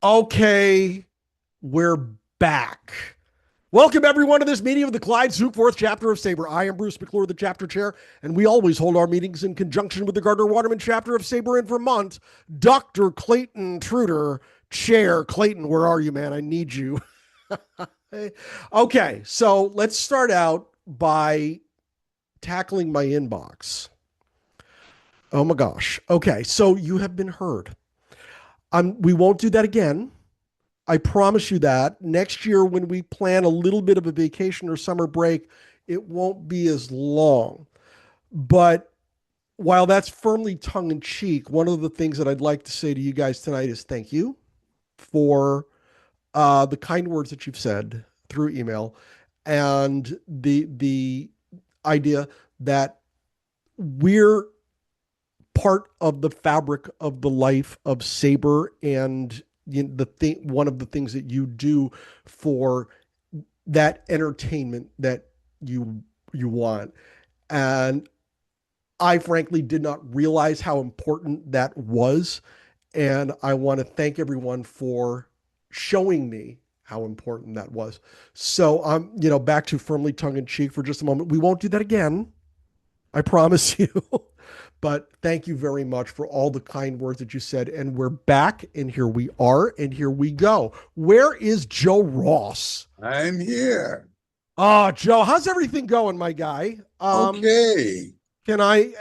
Okay, we're back. Welcome everyone to this meeting of the Clyde Sukeforth chapter of Sabre. I am Bruce McClure, the chapter chair, and we always hold our meetings in conjunction with the Gardner Waterman chapter of Sabre in Vermont. Dr. Clayton Truder, chair. Clayton, where are you, man? I need you. Okay, so let's start out by tackling my inbox. Oh my gosh. Okay, so you have been heard. We won't do that again. I promise you that next year, when we plan a little bit of a vacation or summer break, it won't be as long. But while that's firmly tongue in cheek, one of the things that I'd like to say to you guys tonight is thank you for the kind words that you've said through email and the idea that we're part of the fabric of the life of Sabre and the thing, one of the things that you do for that entertainment that you want. And I frankly did not realize how important that was. And I want to thank everyone for showing me how important that was. So back to firmly tongue in cheek for just a moment. We won't do that again. I promise you. But thank you very much for all the kind words that you said. And we're back, and here we are, and here we go. Where is Joe Ross? I'm here. Joe, how's everything going, my guy? Okay. Can I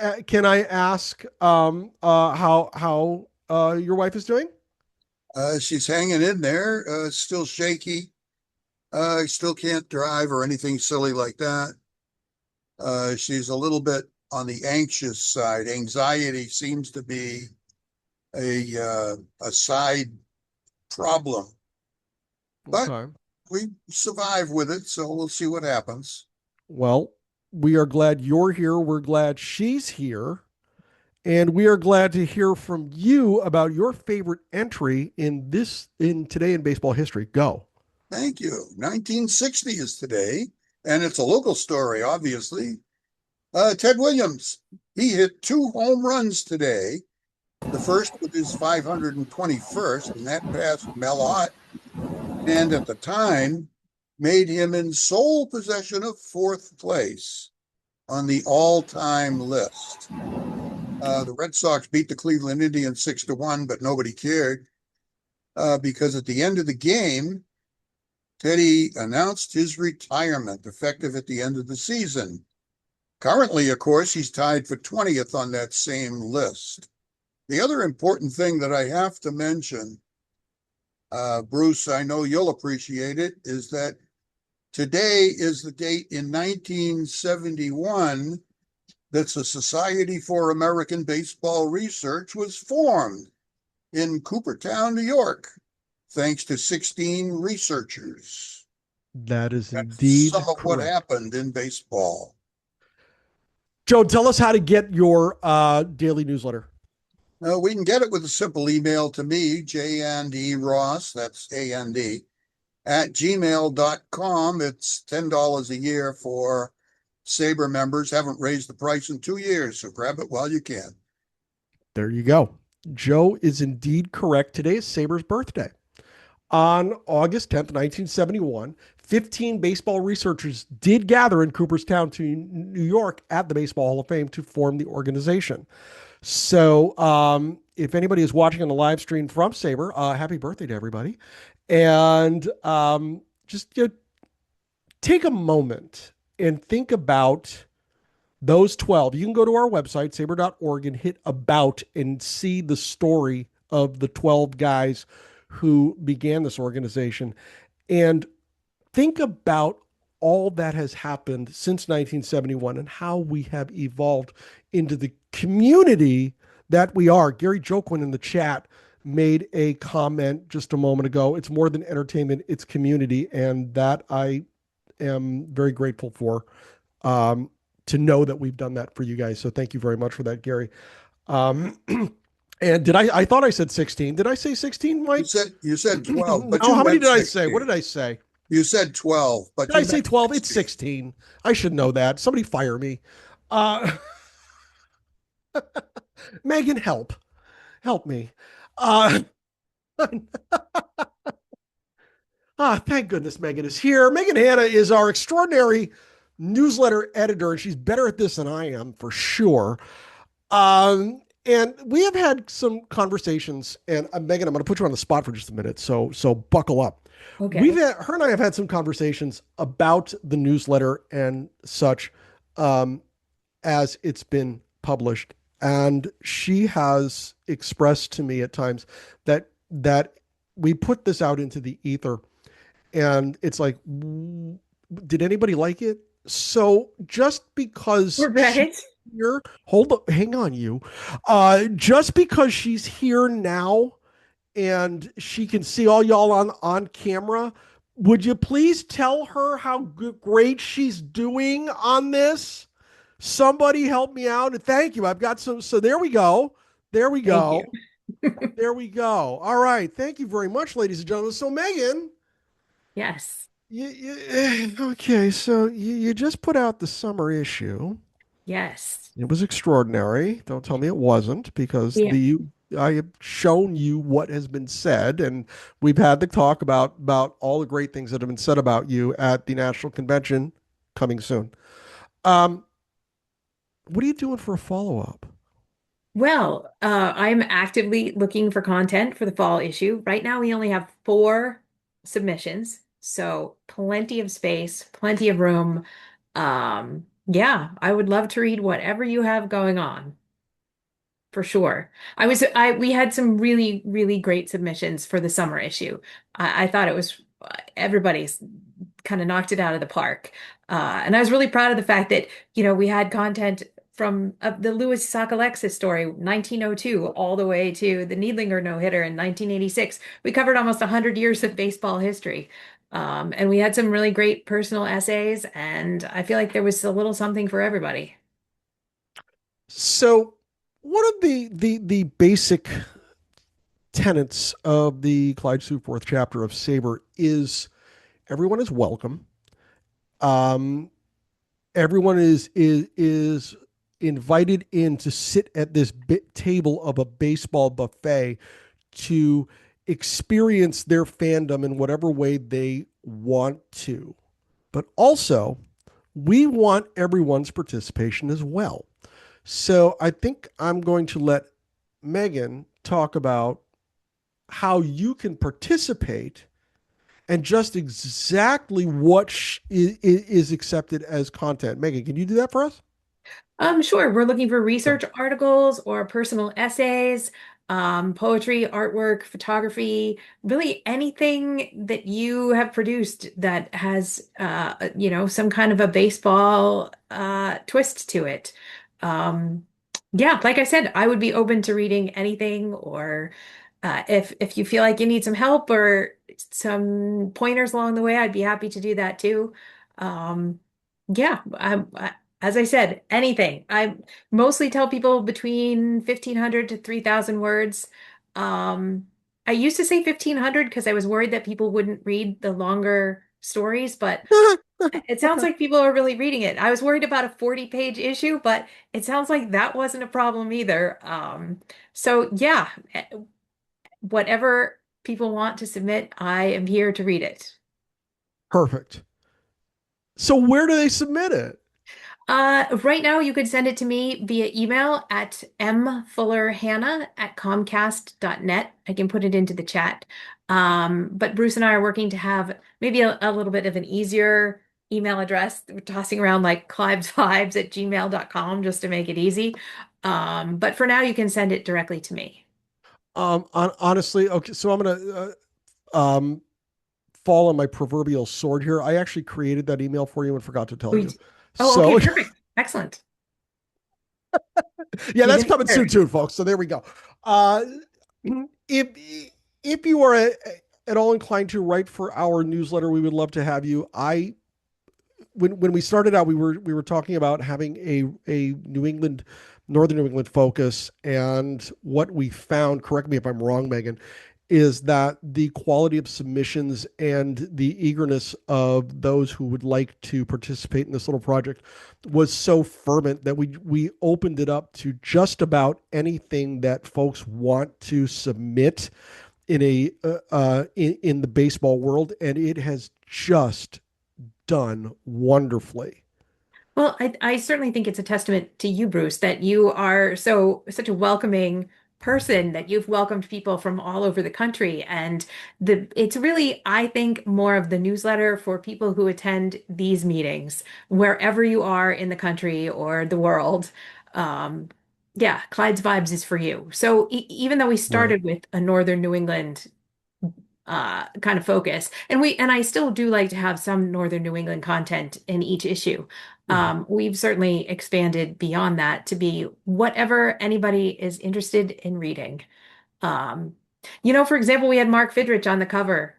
ask how your wife is doing? She's hanging in there, still shaky. Still can't drive or anything silly like that. She's a little bit on the anxious side. Anxiety seems to be a side problem, but Okay. we survive with it, so we'll see what happens. Well, we are glad you're here. We're glad she's here. And we are glad to hear from you about your favorite entry in today in baseball history. Go. Thank you. 1960 is today, and it's a local story, obviously. Ted Williams, he hit two home runs today. The first with his 521st, and that passed Mel Ott, and at the time made him in sole possession of fourth place on the all-time list. The Red Sox beat the Cleveland Indians 6-1, but nobody cared because at the end of the game, Teddy announced his retirement effective at the end of the season. Currently, of course, he's tied for 20th on that same list. The other important thing that I have to mention, Bruce, I know you'll appreciate it, is that today is the date in 1971 that the Society for American Baseball Research was formed in Cooperstown, New York, thanks to 16 researchers. That is That's some indeed of what correct. happened in baseball. Joe, tell us how to get your daily newsletter. We can get it with a simple email to me, J&D Ross, that's A-N-D, at gmail.com. It's $10 a year for Sabre members. Haven't raised the price in 2 years, so grab it while you can. There you go. Joe is indeed correct. Today is Sabre's birthday. On August 10th, 1971, 15 baseball researchers did gather in Cooperstown, New York, at the Baseball Hall of Fame to form the organization. So, if anybody is watching on the live stream from Sabre, happy birthday to everybody. And just take a moment and think about those 12. You can go to our website, sabre.org, and hit about and see the story of the 12 guys who began this organization. And think about all that has happened since 1971 and how we have evolved into the community that we are. Gary Joquin in the chat made a comment just a moment ago. It's more than entertainment, it's community. And that I am very grateful for, to know that we've done that for you guys. So thank you very much for that, Gary. Um, and I thought I said 16. Did I say 16, You Mike? said you said 12, but No, you how many meant did I say? What 16. did I say? You said 12, but Did you I say meant 12? It's 16. 16. I should know that. Somebody fire me. Uh, Megan, help. Help me. Uh, Ah, thank goodness Megan is here. Megan Hanna is our extraordinary newsletter editor, and she's better at this than I am for sure. And we have had some conversations, and Megan, I'm going to put you on the spot for just a minute, so buckle up. Okay. Her and I have had some conversations about the newsletter and such, um, as it's been published, and she has expressed to me at times that we put this out into the ether, and it's like, did anybody like it? So just because she's Right. here, hold up, hang on, you. Just because she's here now and she can see all y'all on camera, would you please tell her how great she's doing on this? Somebody help me out. And thank you. I've got some. So there we go. There we Thank you. go. There we go. All right. Thank you very much, ladies and gentlemen. So Megan, Yes. okay, so you just put out the summer issue. Yes. It was extraordinary. Don't tell me it wasn't, because Yeah. I have shown you what has been said, and we've had the talk about all the great things that have been said about you at the national convention coming soon. Um, what are you doing for a follow up? Well, I'm actively looking for content for the fall issue. Right now, we only have 4 submissions, so plenty of space, plenty of room. Yeah, I would love to read whatever you have going on. For sure. We had some really, really great submissions for the summer issue. I thought it was everybody's kind of knocked it out of the park. And I was really proud of the fact that, we had content from the Louis Sockalexis story, 1902, all the way to the Needlinger no-hitter in 1986. We covered almost 100 years of baseball history. And we had some really great personal essays, and I feel like there was a little something for everybody. So, one of the basic tenets of the Clyde Sukeforth chapter of Saber is everyone is welcome. Um, Everyone is invited in to sit at this table of a baseball buffet to experience their fandom in whatever way they want to. But also, we want everyone's participation as well. So I think I'm going to let Megan talk about how you can participate and just exactly what is accepted as content. Megan, can you do that for us? Sure. We're looking for Sure. research articles or personal essays, poetry, artwork, photography, really anything that you have produced that has, some kind of a baseball twist to it. Um, yeah, like I said, I would be open to reading anything, or if you feel like you need some help or some pointers along the way, I'd be happy to do that too. Um, yeah, as I said, anything. I mostly tell people between 1,500 to 3,000 words. I used to say 1,500 because I was worried that people wouldn't read the longer stories, but it sounds like people are really reading it. I was worried about a 40-page issue, but it sounds like that wasn't a problem either. So yeah, whatever people want to submit, I am here to read it. Perfect. So where do they submit it? Right now, you could send it to me via email at mfullerhannah@comcast.net. I can put it into the chat. But Bruce and I are working to have maybe a little bit of an easier email address. We're tossing around like clivesvibes@gmail.com just to make it easy. But for now, you can send it directly to me. Honestly, okay. So I'm gonna fall on my proverbial sword here. I actually created that email for you and forgot to tell Oh, you. oh, okay, So perfect. Excellent. yeah, You that's did it coming soon third. too, folks. So there we go. Uh, if if you are at all inclined to write for our newsletter, we would love to have you. When we started out, we were talking about having a Northern New England focus, and what we found, correct me if I'm wrong, Megan, is that the quality of submissions and the eagerness of those who would like to participate in this little project was so fervent that we opened it up to just about anything that folks want to submit. in the baseball world, and it has just done wonderfully. Well, I certainly think it's a testament to you, Bruce, that you are such a welcoming person, that you've welcomed people from all over the country. And it's really, I think, more of the newsletter for people who attend these meetings, wherever you are in the country or the world. Um, yeah, Clyde's Vibes is for you. So even though we Right. started with a Northern New England kind of focus. And I still do like to have some Northern New England content in each issue. Mhm. We've certainly expanded beyond that to be whatever anybody is interested in reading. Um, for example, we had Mark Fidrich on the cover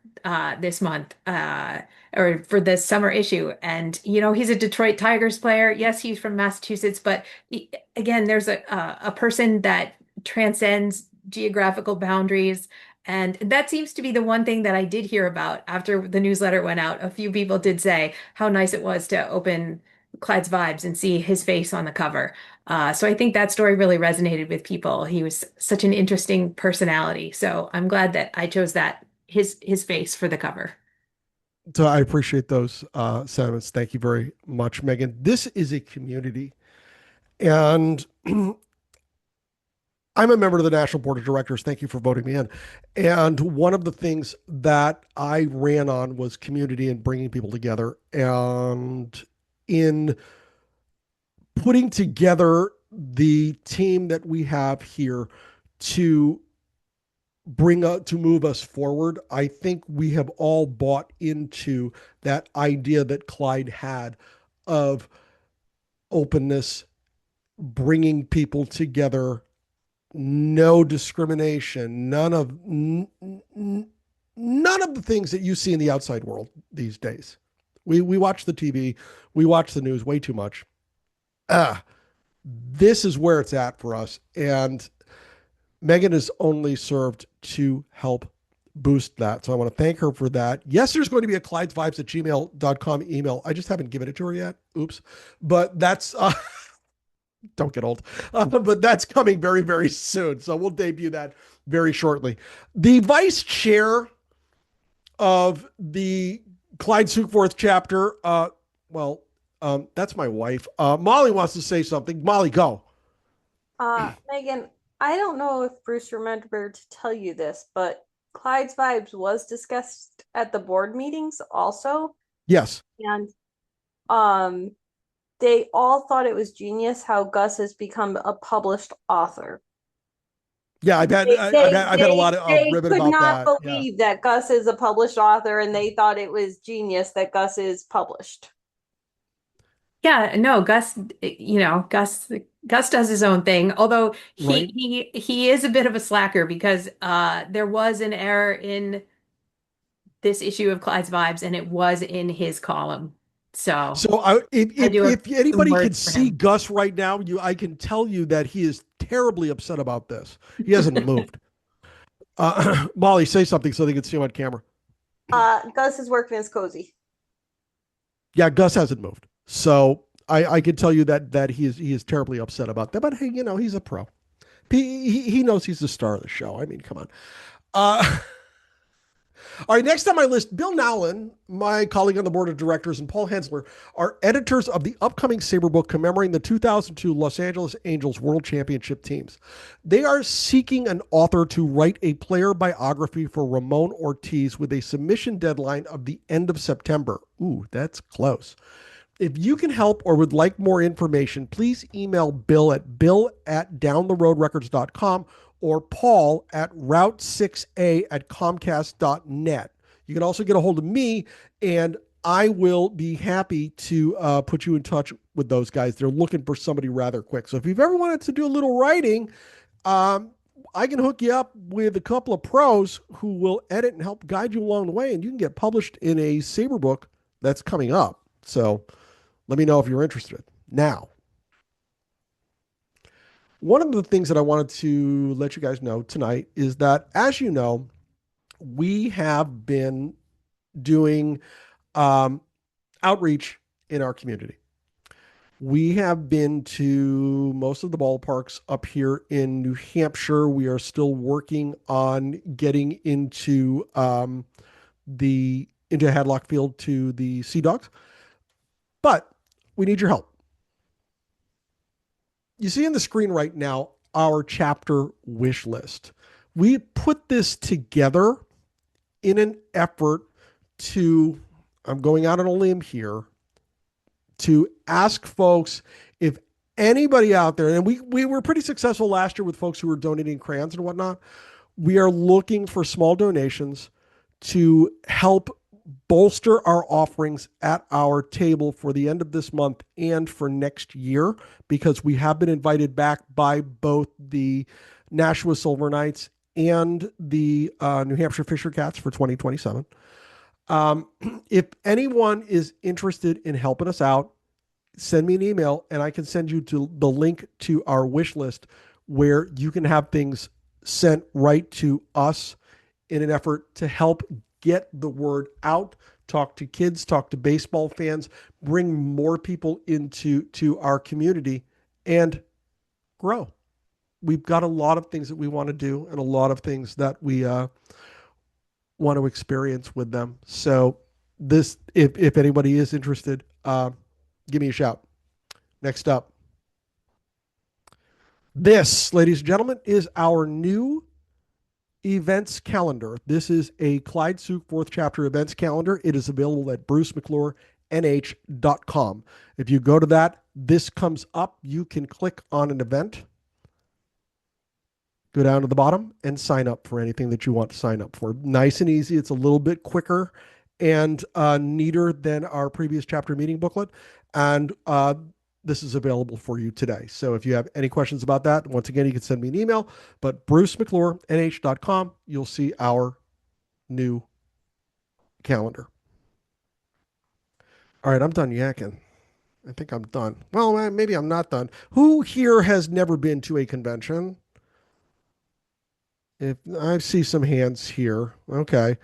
this month, or for the summer issue. And, he's a Detroit Tigers player. Yes, he's from Massachusetts, but again, there's a person that transcends geographical boundaries. And that seems to be the one thing that I did hear about after the newsletter went out. A few people did say how nice it was to open Clyde's Vibes and see his face on the cover. So I think that story really resonated with people. He was such an interesting personality. So I'm glad that I chose that his face for the cover. So I appreciate those sentiments. Thank you very much, Megan. This is a community, and I'm a member of the National Board of Directors. Thank you for voting me in. And one of the things that I ran on was community and bringing people together. And in putting together the team that we have here to to move us forward, I think we have all bought into that idea that Clyde had of openness, bringing people together, no discrimination, none of the things that you see in the outside world these days. We watch the TV, we watch the news way too much. Ah, this is where it's at for us, and Megan has only served to help boost that. So I want to thank her for that. Yes, there's going to be a Clyde's Vibes at gmail.com email. I just haven't given it to her yet. Oops. But that's don't get old. But that's coming very, very soon. So we'll debut that very shortly. The vice chair of the Clyde Sukeforth chapter, that's my wife. Molly wants to say something. Molly, go. Megan, I don't know if Bruce remembered to tell you this, but Clyde's Vibes was discussed at the board meetings also. Yes. And um they all thought it was genius how Gus has become a published author. Yeah, I've had a lot of They ribbon could about not that. Yeah. believe that Gus is a published author, and they thought it was genius that Gus is published. Yeah, no, Gus does his own thing. Although Right. he is a bit of a slacker because there was an error in this issue of Clyde's Vibes, and it was in his column. So So I do have if some anybody could words for see him. Gus right now, I can tell you that he is terribly upset about this. He hasn't moved. Molly, say something so they can see him on camera. Gus's workman is cozy. Yeah, Gus hasn't moved. So I can tell you that he is terribly upset about that. But hey, he's a pro. He knows he's the star of the show. I mean, come on. Uh, All right, next on my list, Bill Nowlin, my colleague on the board of directors, and Paul Hensler are editors of the upcoming Saber book commemorating the 2002 Los Angeles Angels World Championship teams. They are seeking an author to write a player biography for Ramon Ortiz with a submission deadline of the end of September. Ooh, that's close. If you can help or would like more information, please email bill@downtheroadrecords.com or Paul at route6a at comcast.net. You can also get a hold of me, and I will be happy to put you in touch with those guys. They're looking for somebody rather quick. So if you've ever wanted to do a little writing, I can hook you up with a couple of pros who will edit and help guide you along the way, and you can get published in a Saber book that's coming up. So let me know if you're interested. Now, one of the things that I wanted to let you guys know tonight is that, as you know, we have been doing outreach in our community. We have been to most of the ballparks up here in New Hampshire. We are still working on getting into Hadlock Field to the Sea Dogs, but we need your help. You see on the screen right now our chapter wish list. We put this together in an effort to, I'm going out on a limb here, to ask folks if anybody out there, and we were pretty successful last year with folks who were donating crayons and whatnot. We are looking for small donations to help bolster our offerings at our table for the end of this month and for next year, because we have been invited back by both the Nashua Silver Knights and the New Hampshire Fisher Cats for 2027. If anyone is interested in helping us out, send me an email and I can send you to the link to our wish list where you can have things sent right to us in an effort to help get the word out, talk to kids, talk to baseball fans, bring more people into our community and grow. We've got a lot of things that we want to do and a lot of things that we want to experience with them. So this, if anybody is interested, give me a shout. Next up. This, ladies and gentlemen, is our new events calendar. This is a Clyde Sukeforth chapter events calendar. It is available at brucemcclurenh.com. If you go to that, this comes up. You can click on an event, go down to the bottom, and sign up for anything that you want to sign up for. Nice and easy. It's a little bit quicker and neater than our previous chapter meeting booklet. And this is available for you today. So if you have any questions about that, once again, you can send me an email, but brucemcclurenh.com, you'll see our new calendar. All right, I'm done yakking. I think I'm done. Well, maybe I'm not done. Who here has never been to a convention? If I see some hands here. Okay.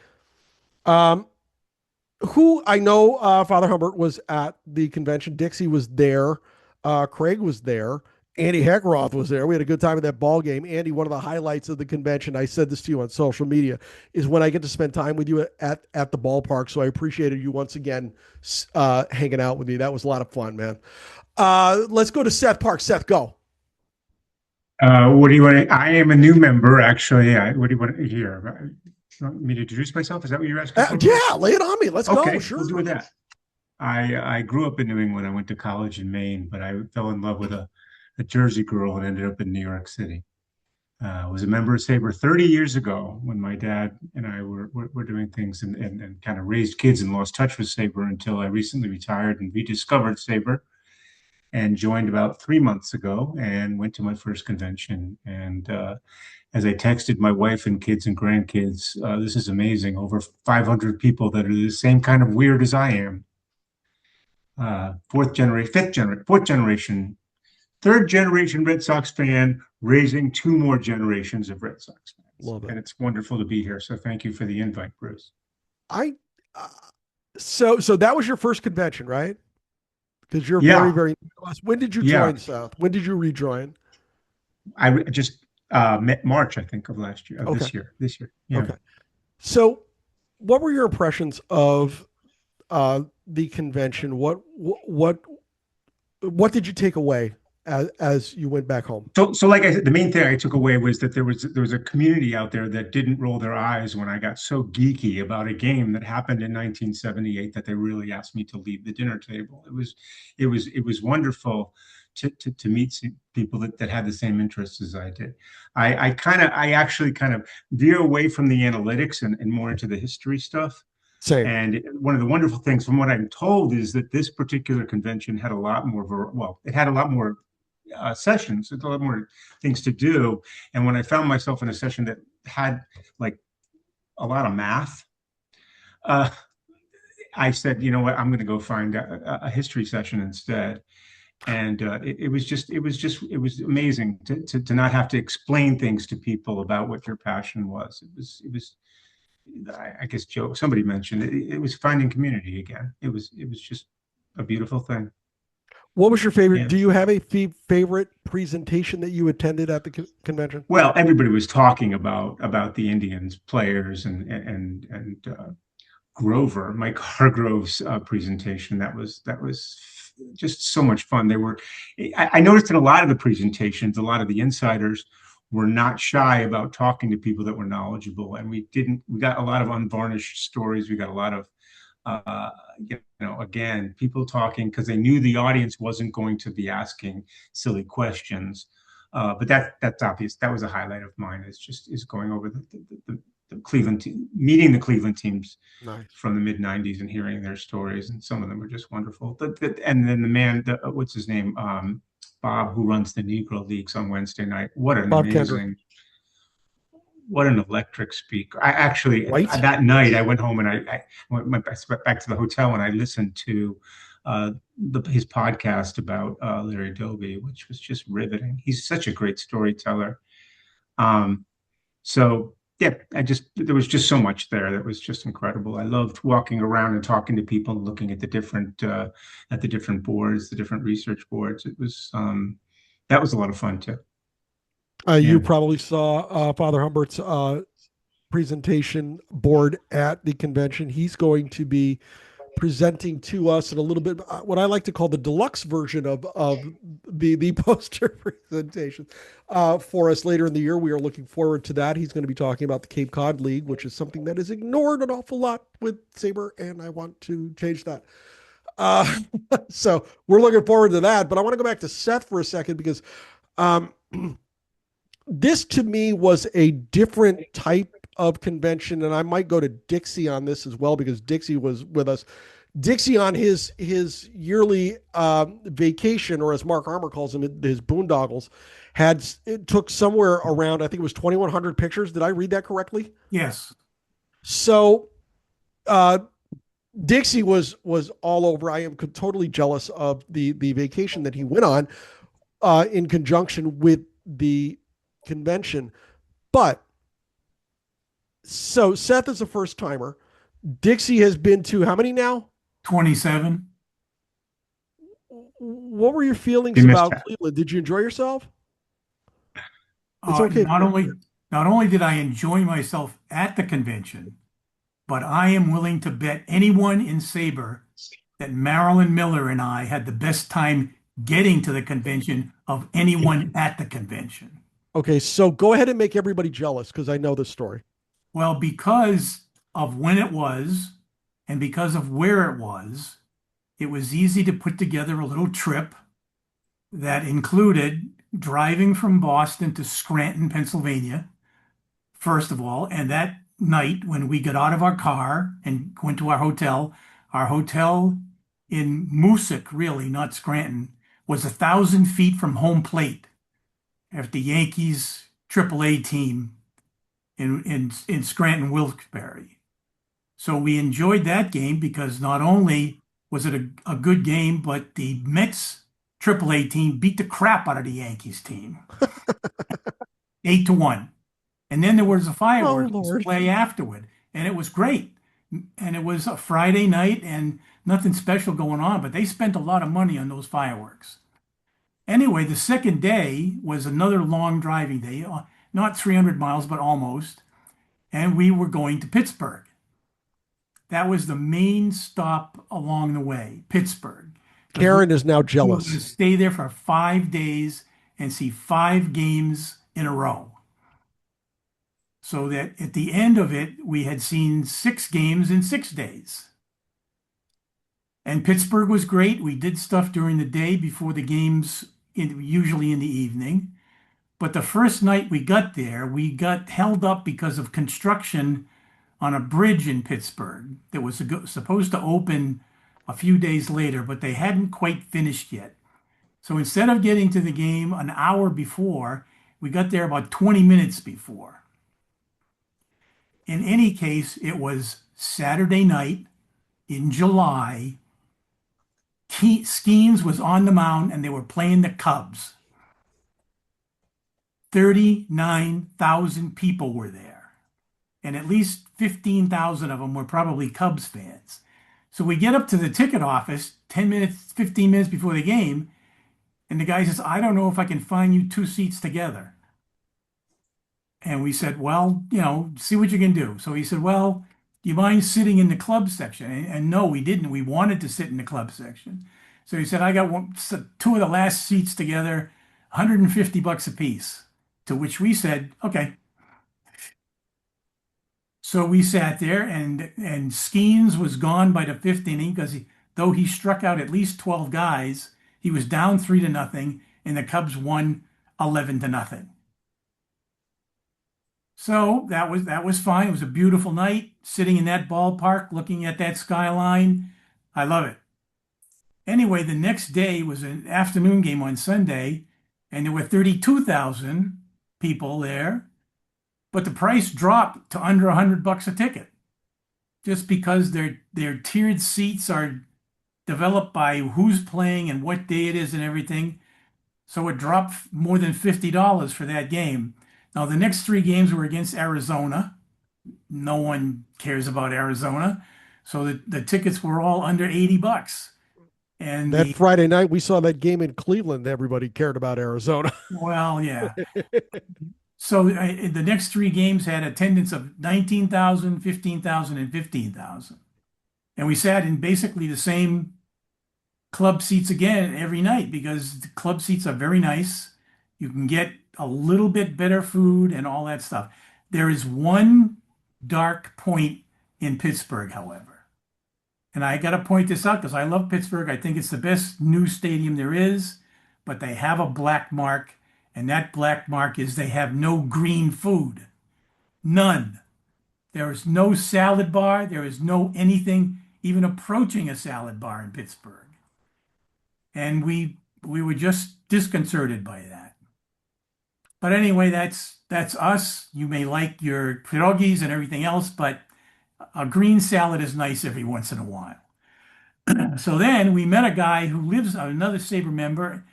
Who I know, Father Humbert was at the convention. Dixie was there. Craig was there. Andy Heckroth was there. We had a good time at that ball game. Andy, one of the highlights of the convention, I said this to you on social media, is when I get to spend time with you at the ballpark. So I appreciated you once again hanging out with me. That was a lot of fun, man. Let's go to Seth Park. Seth, go. What do you want? I am a new member, actually. What do you want to hear? You want me to introduce myself? Is that what you're asking for? Yeah, lay it on me. Let's Okay, go. Sure. we'll do that. I grew up in New England. I went to college in Maine, but I fell in love with a Jersey girl and ended up in New York City. I was a member of Sabre 30 years ago when my dad and I were doing things and kind of raised kids and lost touch with Sabre until I recently retired and rediscovered Sabre and joined about 3 months ago and went to my first convention. And as I texted my wife and kids and grandkids, this is amazing. Over 500 people that are the same kind of weird as I am. Fourth generation, third generation Red Sox fan, raising two more generations of Red Sox fans. Love it. And it's wonderful to be here. So thank you for the invite, Bruce. So that was your first convention, right? Because you're Yeah. very, very new to us. When did you join, Seth? When did you rejoin? I just met March, I think, of last year, Okay. this year. Yeah. Okay. So what were your impressions of the convention? What did you take away as you went back home? So like I said, the main thing I took away was that there was a community out there that didn't roll their eyes when I got so geeky about a game that happened in 1978 that they really asked me to leave the dinner table. It was wonderful to meet people that had the same interests as I did. I actually kind of veer away from the analytics and more into the history stuff. Same. And one of the wonderful things, from what I'm told, is that this particular convention had a lot more, it had a lot more sessions, a lot more things to do. And when I found myself in a session that had like a lot of math, I said, you know what, I'm going to go find a history session instead. And it was amazing to not have to explain things to people about what your passion was. It was. I guess somebody mentioned it was finding community again. It was just a beautiful thing. What was your favorite? Yeah. Do you have a favorite presentation that you attended at the convention? Well, everybody was talking about the Indians players and Grover, Mike Hargrove's presentation. That was just so much fun. I noticed in a lot of the presentations, a lot of the insiders were not shy about talking to people that were knowledgeable, and we got a lot of unvarnished stories. We got a lot of again, people talking because they knew the audience wasn't going to be asking silly questions. But that's obvious. That was a highlight of mine. Is going over the Cleveland team, meeting the Cleveland teams Nice. from the mid '90s and hearing their stories, and some of them were just wonderful. And then the man, what's his name, Bob, who runs the Negro Leagues on Wednesday night. What an Bob amazing. What an electric speaker. I actually, Right? that night, I went home and I went back to the hotel and I listened to his podcast about Larry Doby, which was just riveting. He's such a great storyteller. So yeah, there was just so much there that was just incredible. I loved walking around and talking to people, looking at the different boards, the different research boards. That was a lot of fun too. You probably saw Father Humbert's presentation board at the convention. He's going to be presenting to us in a little bit what I like to call the deluxe version of the poster presentation for us later in the year. We are looking forward to that. He's going to be talking about the Cape Cod League, which is something that is ignored an awful lot with Sabre, and I want to change that. So we're looking forward to that. But I want to go back to Seth for a second because this to me was a different type of convention, and I might go to Dixie on this as well because Dixie was with us. Dixie on his yearly vacation, or as Mark Armour calls them, his boondoggles, it took somewhere around, I think it was 2,100 pictures. Did I read that correctly? Yes. So Dixie was all over. I am totally jealous of the vacation that he went on in conjunction with the convention. But so Seth is a first timer. Dixie has been to how many now? 27. What were your feelings about Cleveland? Did you enjoy yourself? It's okay. Not only did I enjoy myself at the convention, but I am willing to bet anyone in Sabre that Marilyn Miller and I had the best time getting to the convention of anyone at the convention. Okay, so go ahead and make everybody jealous because I know the story. Well, because of when it was and because of where it was easy to put together a little trip that included driving from Boston to Scranton, Pennsylvania, first of all. And that night when we got out of our car and went to our hotel in Moosic, really, not Scranton, was 1,000 feet from home plate at the Yankees AAA team in Scranton, Wilkes-Barre. So we enjoyed that game because not only was it a good game, but the Mets AAA team beat the crap out of the Yankees team. 8-1. And then there was a fireworks display afterward, and it was great. And it was a Friday night and nothing special going on, but they spent a lot of money on those fireworks. Anyway, the second day was another long driving day, not 300 miles, but almost. And we were going to Pittsburgh. That was the main stop along the way, Pittsburgh. Karen is now We were jealous. going to stay there for 5 days and see 5 games in a row. So that at the end of it, we had seen 6 games in 6 days. And Pittsburgh was great. We did stuff during the day before the games, usually in the evening. But the first night we got there, we got held up because of construction on a bridge in Pittsburgh that was supposed to open a few days later, but they hadn't quite finished yet. So instead of getting to the game an hour before, we got there about 20 minutes before. In any case, it was Saturday night in July. Skeens was on the mound and they were playing the Cubs. 39,000 people were there, and at least 15,000 of them were probably Cubs fans. So we get up to the ticket office 10 minutes, 15 minutes before the game, and the guy says, I don't know if I can find you 2 seats together. And we said, well, see what you can do. So he said, well, do you mind sitting in the club section? And no, we didn't. We wanted to sit in the club section. So he said, I got two of the last seats together, $150 a piece. To which we said, okay. So we sat there, and Skeens was gone by the fifth inning because though he struck out at least 12 guys, he was down 3-0, and the Cubs won 11-0. So that was fine. It was a beautiful night, sitting in that ballpark, looking at that skyline. I love it. Anyway, the next day was an afternoon game on Sunday, and there were 32,000 people there, but the price dropped to under $100 a ticket, just because their tiered seats are developed by who's playing and what day it is and everything. So it dropped more than $50 for that game. Now, the next 3 games were against Arizona. No one cares about Arizona. So the tickets were all under $80. And that Friday night, we saw that game in Cleveland. Everybody cared about Arizona. Well, yeah. So the next 3 games had attendance of 19,000, 15,000, and 15,000. And we sat in basically the same club seats again every night because the club seats are very nice. You can get a little bit better food and all that stuff. There is one dark point in Pittsburgh, however. And I got to point this out because I love Pittsburgh. I think it's the best new stadium there is, but they have a black mark, and that black mark is they have no green food. None. There is no salad bar. There is no anything even approaching a salad bar in Pittsburgh. And we were just disconcerted by that. But anyway, that's us. You may like your pierogies and everything else, but a green salad is nice every once in a while. So then we met a guy who lives, another Sabre member,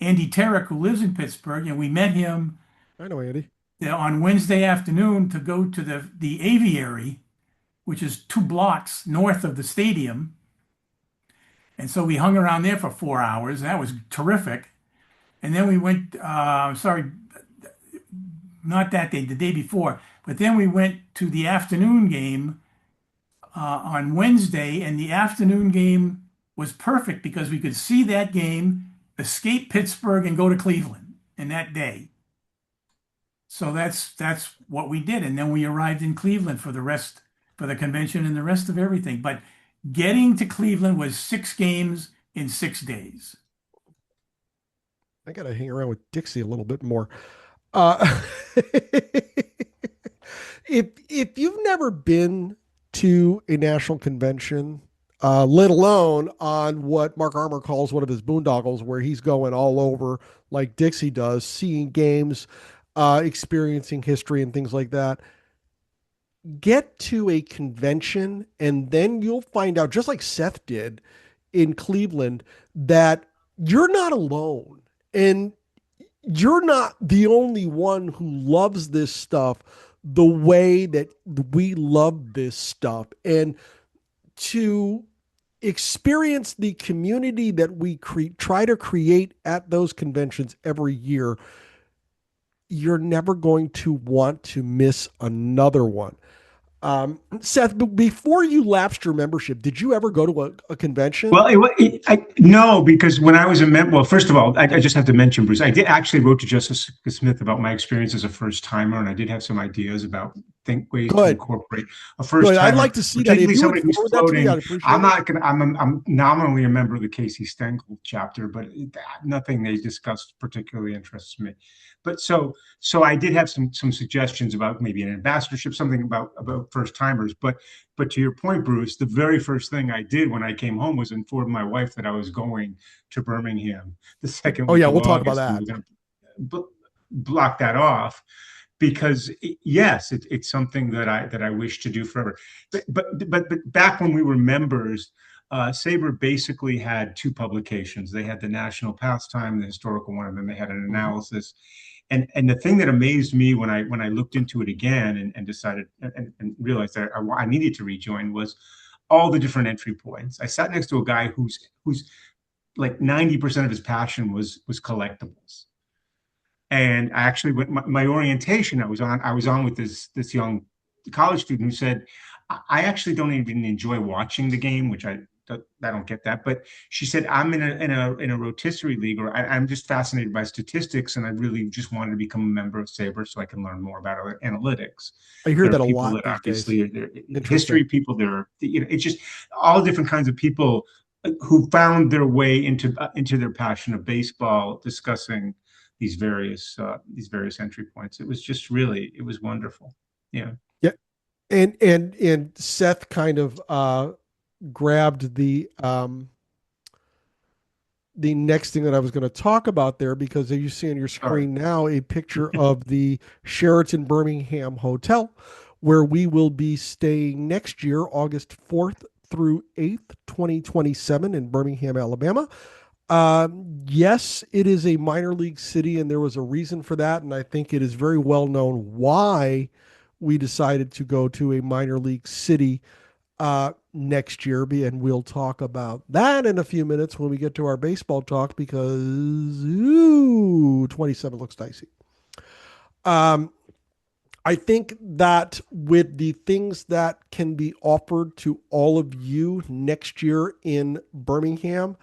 Andy Terrick, who lives in Pittsburgh, and we met him I know, Andy. on Wednesday afternoon to go to the aviary, which is 2 blocks north of the stadium. And so we hung around there for 4 hours. That was terrific. And then we went, not that day, the day before, but then we went to the afternoon game on Wednesday, and the afternoon game was perfect because we could see that game, escape Pittsburgh, and go to Cleveland in that day. So that's what we did. And then we arrived in Cleveland for the convention and the rest of everything. But getting to Cleveland was 6 games in 6 days. I got to hang around with Dixie a little bit more. If you've never been to a national convention, let alone on what Mark Armour calls one of his boondoggles, where he's going all over like Dixie does, seeing games, experiencing history and things like that, get to a convention and then you'll find out, just like Seth did in Cleveland, that you're not alone. And you're not the only one who loves this stuff the way that we love this stuff. And to experience the community that we try to create at those conventions every year, you're never going to want to miss another one. Seth, before you lapsed your membership, did you ever go to a convention? Well, no, because when I was a member, well, first of all, I just have to mention, Bruce, I did actually wrote to Justice Smith about my experience as a first timer, and I did have some ideas about ways to incorporate a first timer. I'd like to see that. If you would forward that to me, I'd appreciate I'm not going to, I'm nominally a member of the Casey Stengel chapter, but nothing they discussed particularly interests me. But so I did have some suggestions about maybe an ambassadorship, something about first timers. But to your point, Bruce, the very first thing I did when I came home was inform my wife that I was going to Birmingham the second week. Oh yeah, we'll talk about that. Block that off, because yes, it's something that I wish to do forever. But back when we were members, Sabre basically had 2 publications. They had the National Pastime, the historical one, and then they had an analysis. And the thing that amazed me when I looked into it again and decided and realized that I needed to rejoin was all the different entry points. I sat next to a guy who's like 90% of his passion was collectibles. And I actually went my orientation. I was on with this young college student who said, I actually don't even enjoy watching the game, which I don't get that. But she said, I'm in a rotisserie league, or I'm just fascinated by statistics, and I really just wanted to become a member of Sabre so I can learn more about analytics. I hear There are that a people lot that these obviously days. are history people. It's just all different kinds of people who found their way into their passion of baseball, discussing these various entry points. It was just really, it was wonderful. Yeah. Yeah. And Seth kind of grabbed the next thing that I was going to talk about there, because as you see on your screen now, a picture of the Sheraton Birmingham Hotel, where we will be staying next year, August 4th through 8th, 2027 in Birmingham, Alabama. Yes, it is a minor league city, and there was a reason for that. And I think it is very well known why we decided to go to a minor league city next year. And we'll talk about that in a few minutes when we get to our baseball talk, because 27 looks dicey. I think that with the things that can be offered to all of you next year in Birmingham,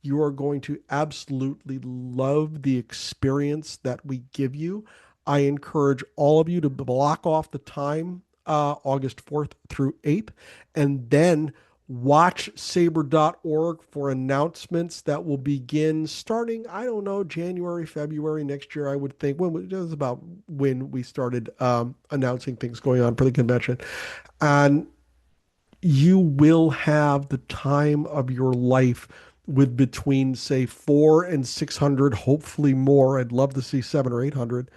you are going to absolutely love the experience that we give you. I encourage all of you to block off the time, August 4th through 8th, and then watch sabre.org for announcements that will begin starting, I don't know, January, February next year, I would think. It was about when we started announcing things going on for the convention. And you will have the time of your life with between, say, 400 and 600, hopefully more. I'd love to see 700 or 800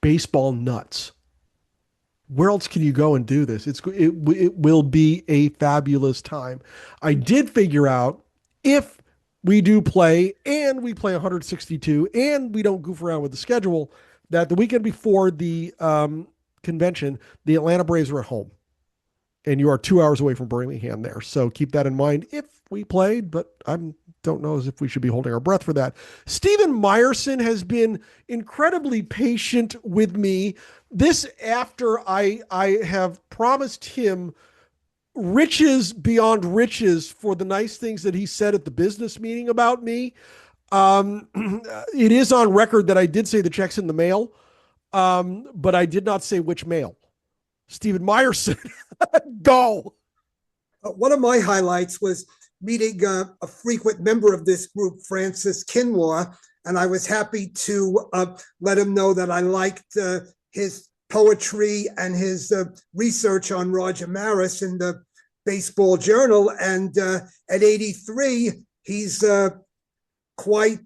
baseball nuts. Where else can you go and do this? It will be a fabulous time. I did figure out, if we do play and we play 162 and we don't goof around with the schedule, that the weekend before the convention, the Atlanta Braves are at home. And you are 2 hours away from Birmingham there. So keep that in mind if we played, but I don't know as if we should be holding our breath for that. Stephen Meyerson has been incredibly patient with me. This after I have promised him riches beyond riches for the nice things that he said at the business meeting about me. It is on record that I did say the check's in the mail, but I did not say which mail. Stephen Meyerson, go. One of my highlights was meeting a frequent member of this group, Francis Kinlaw, and I was happy to let him know that I liked his poetry and his research on Roger Maris in the Baseball Journal. And at 83, he's quite...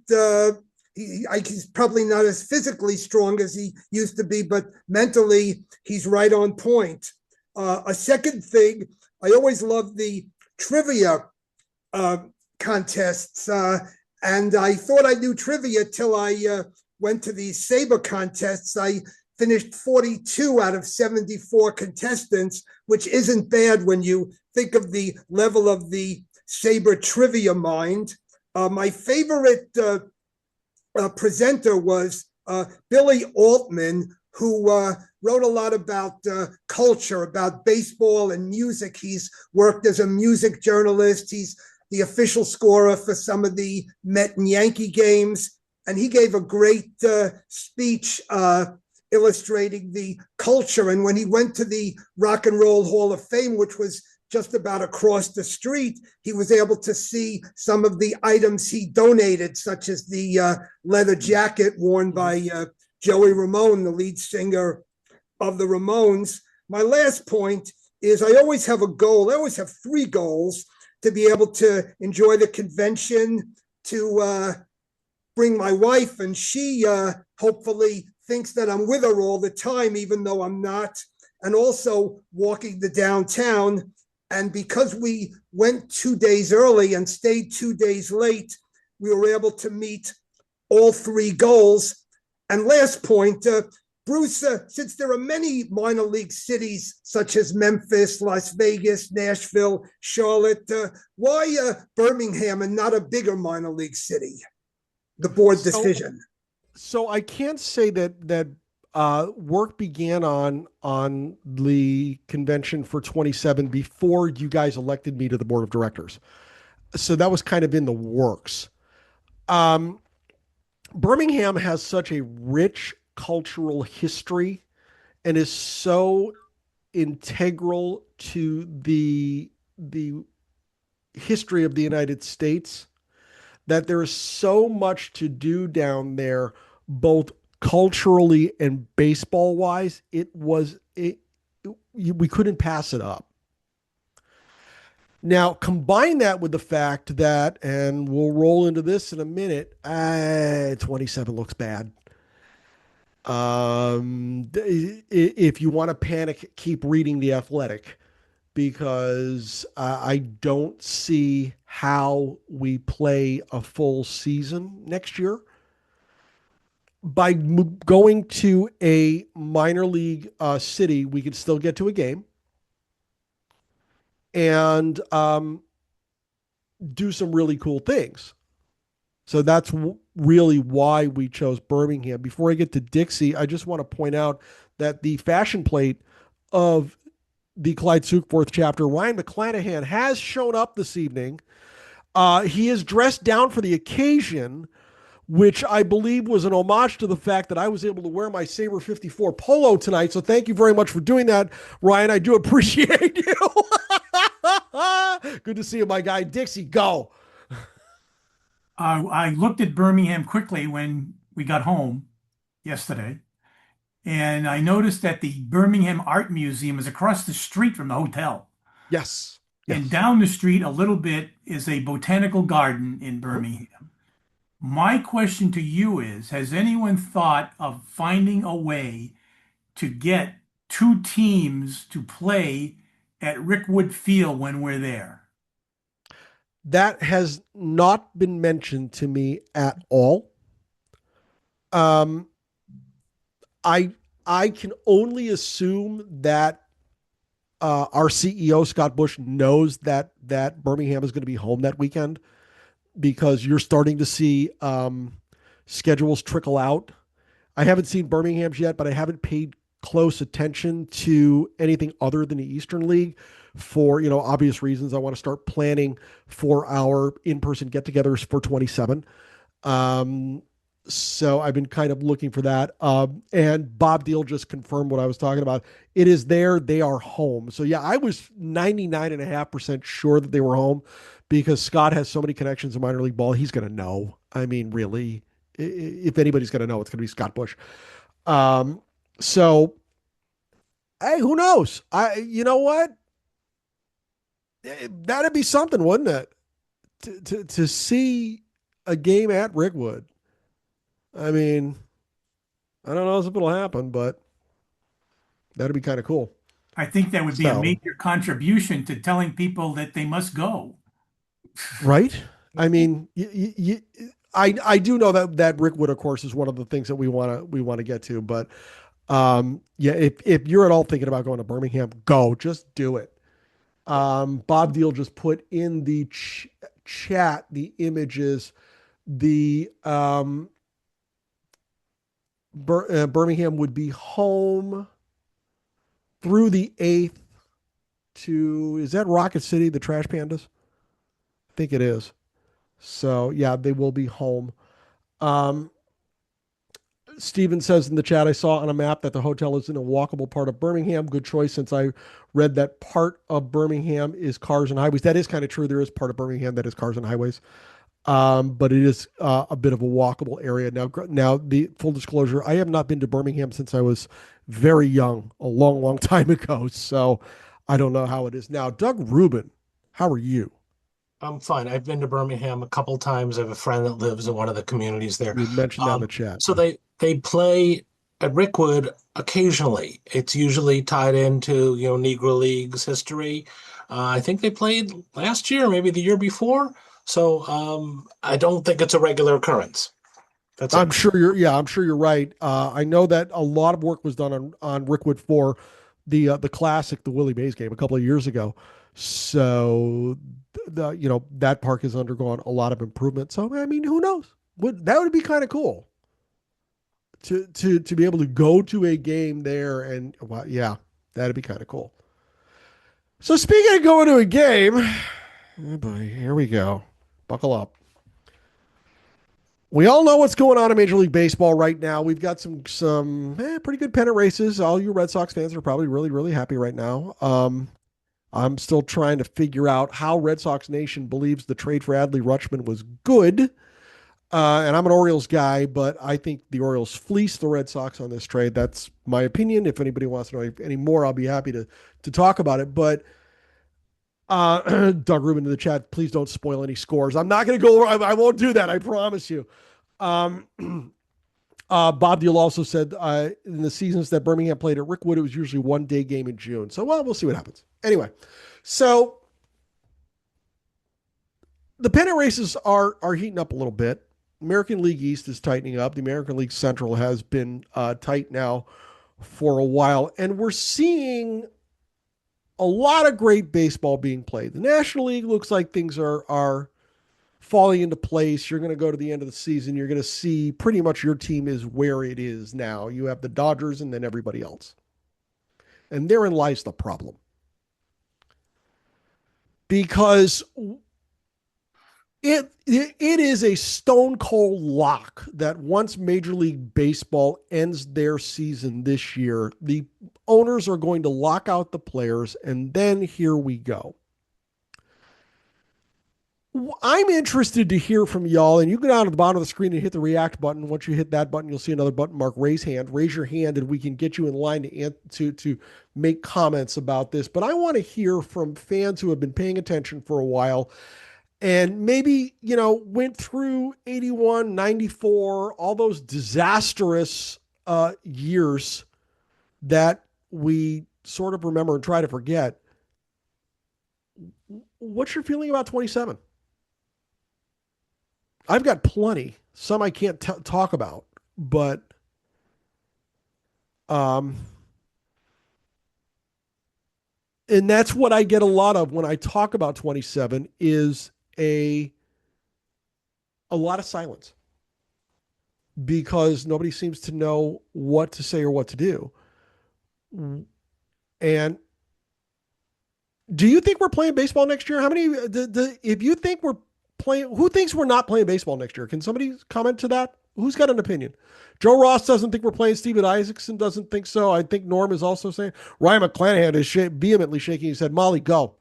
he's probably not as physically strong as he used to be, but mentally he's right on point. A second thing, I always loved the trivia contests, and I thought I knew trivia till I went to these Sabre contests. I finished 42 out of 74 contestants, which isn't bad when you think of the level of the Sabre trivia mind. My favorite presenter was Billy Altman, who wrote a lot about culture, about baseball and music. He's worked as a music journalist. He's the official scorer for some of the Met and Yankee games. And he gave a great speech illustrating the culture. And when he went to the Rock and Roll Hall of Fame, which was just about across the street, he was able to see some of the items he donated, such as the leather jacket worn by Joey Ramone, the lead singer of the Ramones. My last point is I always have a goal. I always have 3 goals: to be able to enjoy the convention, to bring my wife, and she hopefully thinks that I'm with her all the time, even though I'm not, and also walking the downtown. And because we went 2 days early and stayed 2 days late, we were able to meet all 3 goals. And last point, Bruce, since there are many minor league cities such as Memphis, Las Vegas, Nashville, Charlotte, why Birmingham and not a bigger minor league city? The board decision. So I can't say that work began on the convention for 27 before you guys elected me to the board of directors. So that was kind of in the works. Birmingham has such a rich cultural history and is so integral to the history of the United States that there is so much to do down there, both culturally and baseball wise. We couldn't pass it up. Now, combine that with the fact that, and we'll roll into this in a minute, 27 looks bad. If you want to panic, keep reading The Athletic, because I don't see how we play a full season next year. By going to a minor league city, we could still get to a game and do some really cool things. So that's really why we chose Birmingham. Before I get to Dixie, I just want to point out that the fashion plate of the Clyde Sukeforth chapter, Ryan McClanahan, has shown up this evening. He is dressed down for the occasion, which I believe was an homage to the fact that I was able to wear my Sabre 54 polo tonight. So thank you very much for doing that, Ryan. I do appreciate you. Good to see you, my guy. Dixie, go. I looked at Birmingham quickly when we got home yesterday, and I noticed that the Birmingham Art Museum is across the street from the hotel. Yes. And down the street a little bit is a botanical garden in Birmingham. My question to you is, has anyone thought of finding a way to get two teams to play at Rickwood Field when we're there? That has not been mentioned to me at all. I can only assume that our CEO Scott Bush knows that Birmingham is going to be home that weekend, because you're starting to see schedules trickle out. I haven't seen Birmingham's yet, but I haven't paid close attention to anything other than the Eastern League for, obvious reasons. I want to start planning for our in-person get-togethers for 27. So I've been kind of looking for that. And Bob Deal just confirmed what I was talking about. It is there. They are home. So yeah, I was 99.5% sure that they were home, because Scott has so many connections in minor league ball. He's going to know. I mean, really, if anybody's going to know, it's going to be Scott Bush. So, hey, who knows? You know what? That'd be something, wouldn't it? To see a game at Rickwood. I mean, I don't know if it'll happen, but that'd be kind of cool. I think that would be a major contribution to telling people that they must go. Right? I mean, I do know that Rickwood, of course, is one of the things that we want to get to. But yeah, if you're at all thinking about going to Birmingham, go. Just do it. Bob Deal just put in the chat the images. The Birmingham would be home through the 8th to, is that Rocket City, the Trash Pandas? I think it is. So yeah, they will be home. Steven says in the chat, I saw on a map that the hotel is in a walkable part of Birmingham. Good choice, since I read that part of Birmingham is cars and highways. That is kind of true. There is part of Birmingham that is cars and highways. But it is a bit of a walkable area. Now, the full disclosure, I have not been to Birmingham since I was very young, a long, long time ago. So I don't know how it is now. Doug Rubin, how are you? I'm fine. I've been to Birmingham a couple times. I have a friend that lives in one of the communities there. You mentioned that in the chat. So they play at Rickwood occasionally. It's usually tied into, Negro Leagues history. I think they played last year, maybe the year before. So I don't think it's a regular occurrence. That's it. I'm sure you're right. I know that a lot of work was done on Rickwood for the classic, the Willie Mays game a couple of years ago. So that park has undergone a lot of improvement. So I mean, who knows? That would be kind of cool to be able to go to a game there, and well, yeah, that'd be kind of cool. So speaking of going to a game, oh boy, here we go. Buckle up. We all know what's going on in Major League Baseball right now. We've got some pretty good pennant races. All you Red Sox fans are probably really, really happy right now. I'm still trying to figure out how Red Sox Nation believes the trade for Adley Rutschman was good. And I'm an Orioles guy, but I think the Orioles fleeced the Red Sox on this trade. That's my opinion. If anybody wants to know any more, I'll be happy to talk about it. But Doug Rubin in the chat, please don't spoil any scores. I'm not going to go. I won't do that. I promise you. Bob Deal also said in the seasons that Birmingham played at Rickwood, it was usually one day game in June. So, well, we'll see what happens. Anyway, so the pennant races are heating up a little bit. American League East is tightening up. The American League Central has been tight now for a while, and we're seeing a lot of great baseball being played. The National League looks like things are falling into place. You're going to go to the end of the season. You're going to see pretty much your team is where it is now. You have the Dodgers and then everybody else. And therein lies the problem. Because it is a stone cold lock that once Major League Baseball ends their season this year, the owners are going to lock out the players, and then here we go. I'm interested to hear from y'all, and you go down to the bottom of the screen and hit the react button. Once you hit that button, you'll see another button marked raise hand. Raise your hand, and we can get you in line to make comments about this. But I want to hear from fans who have been paying attention for a while and maybe, went through 81, 94, all those disastrous years that we sort of remember and try to forget. What's your feeling about 27? I've got plenty. Some I can't talk about, but and that's what I get a lot of when I talk about 27 is a lot of silence because nobody seems to know what to say or what to do. And do you think we're playing baseball next year? How many, if you think we're playing, who thinks we're not playing baseball next year? Can somebody comment to that? Who's got an opinion? Joe Ross doesn't think we're playing. Steven Isaacson doesn't think so. I think Norm is also saying. Ryan McClanahan is vehemently shaking his head. Molly, go.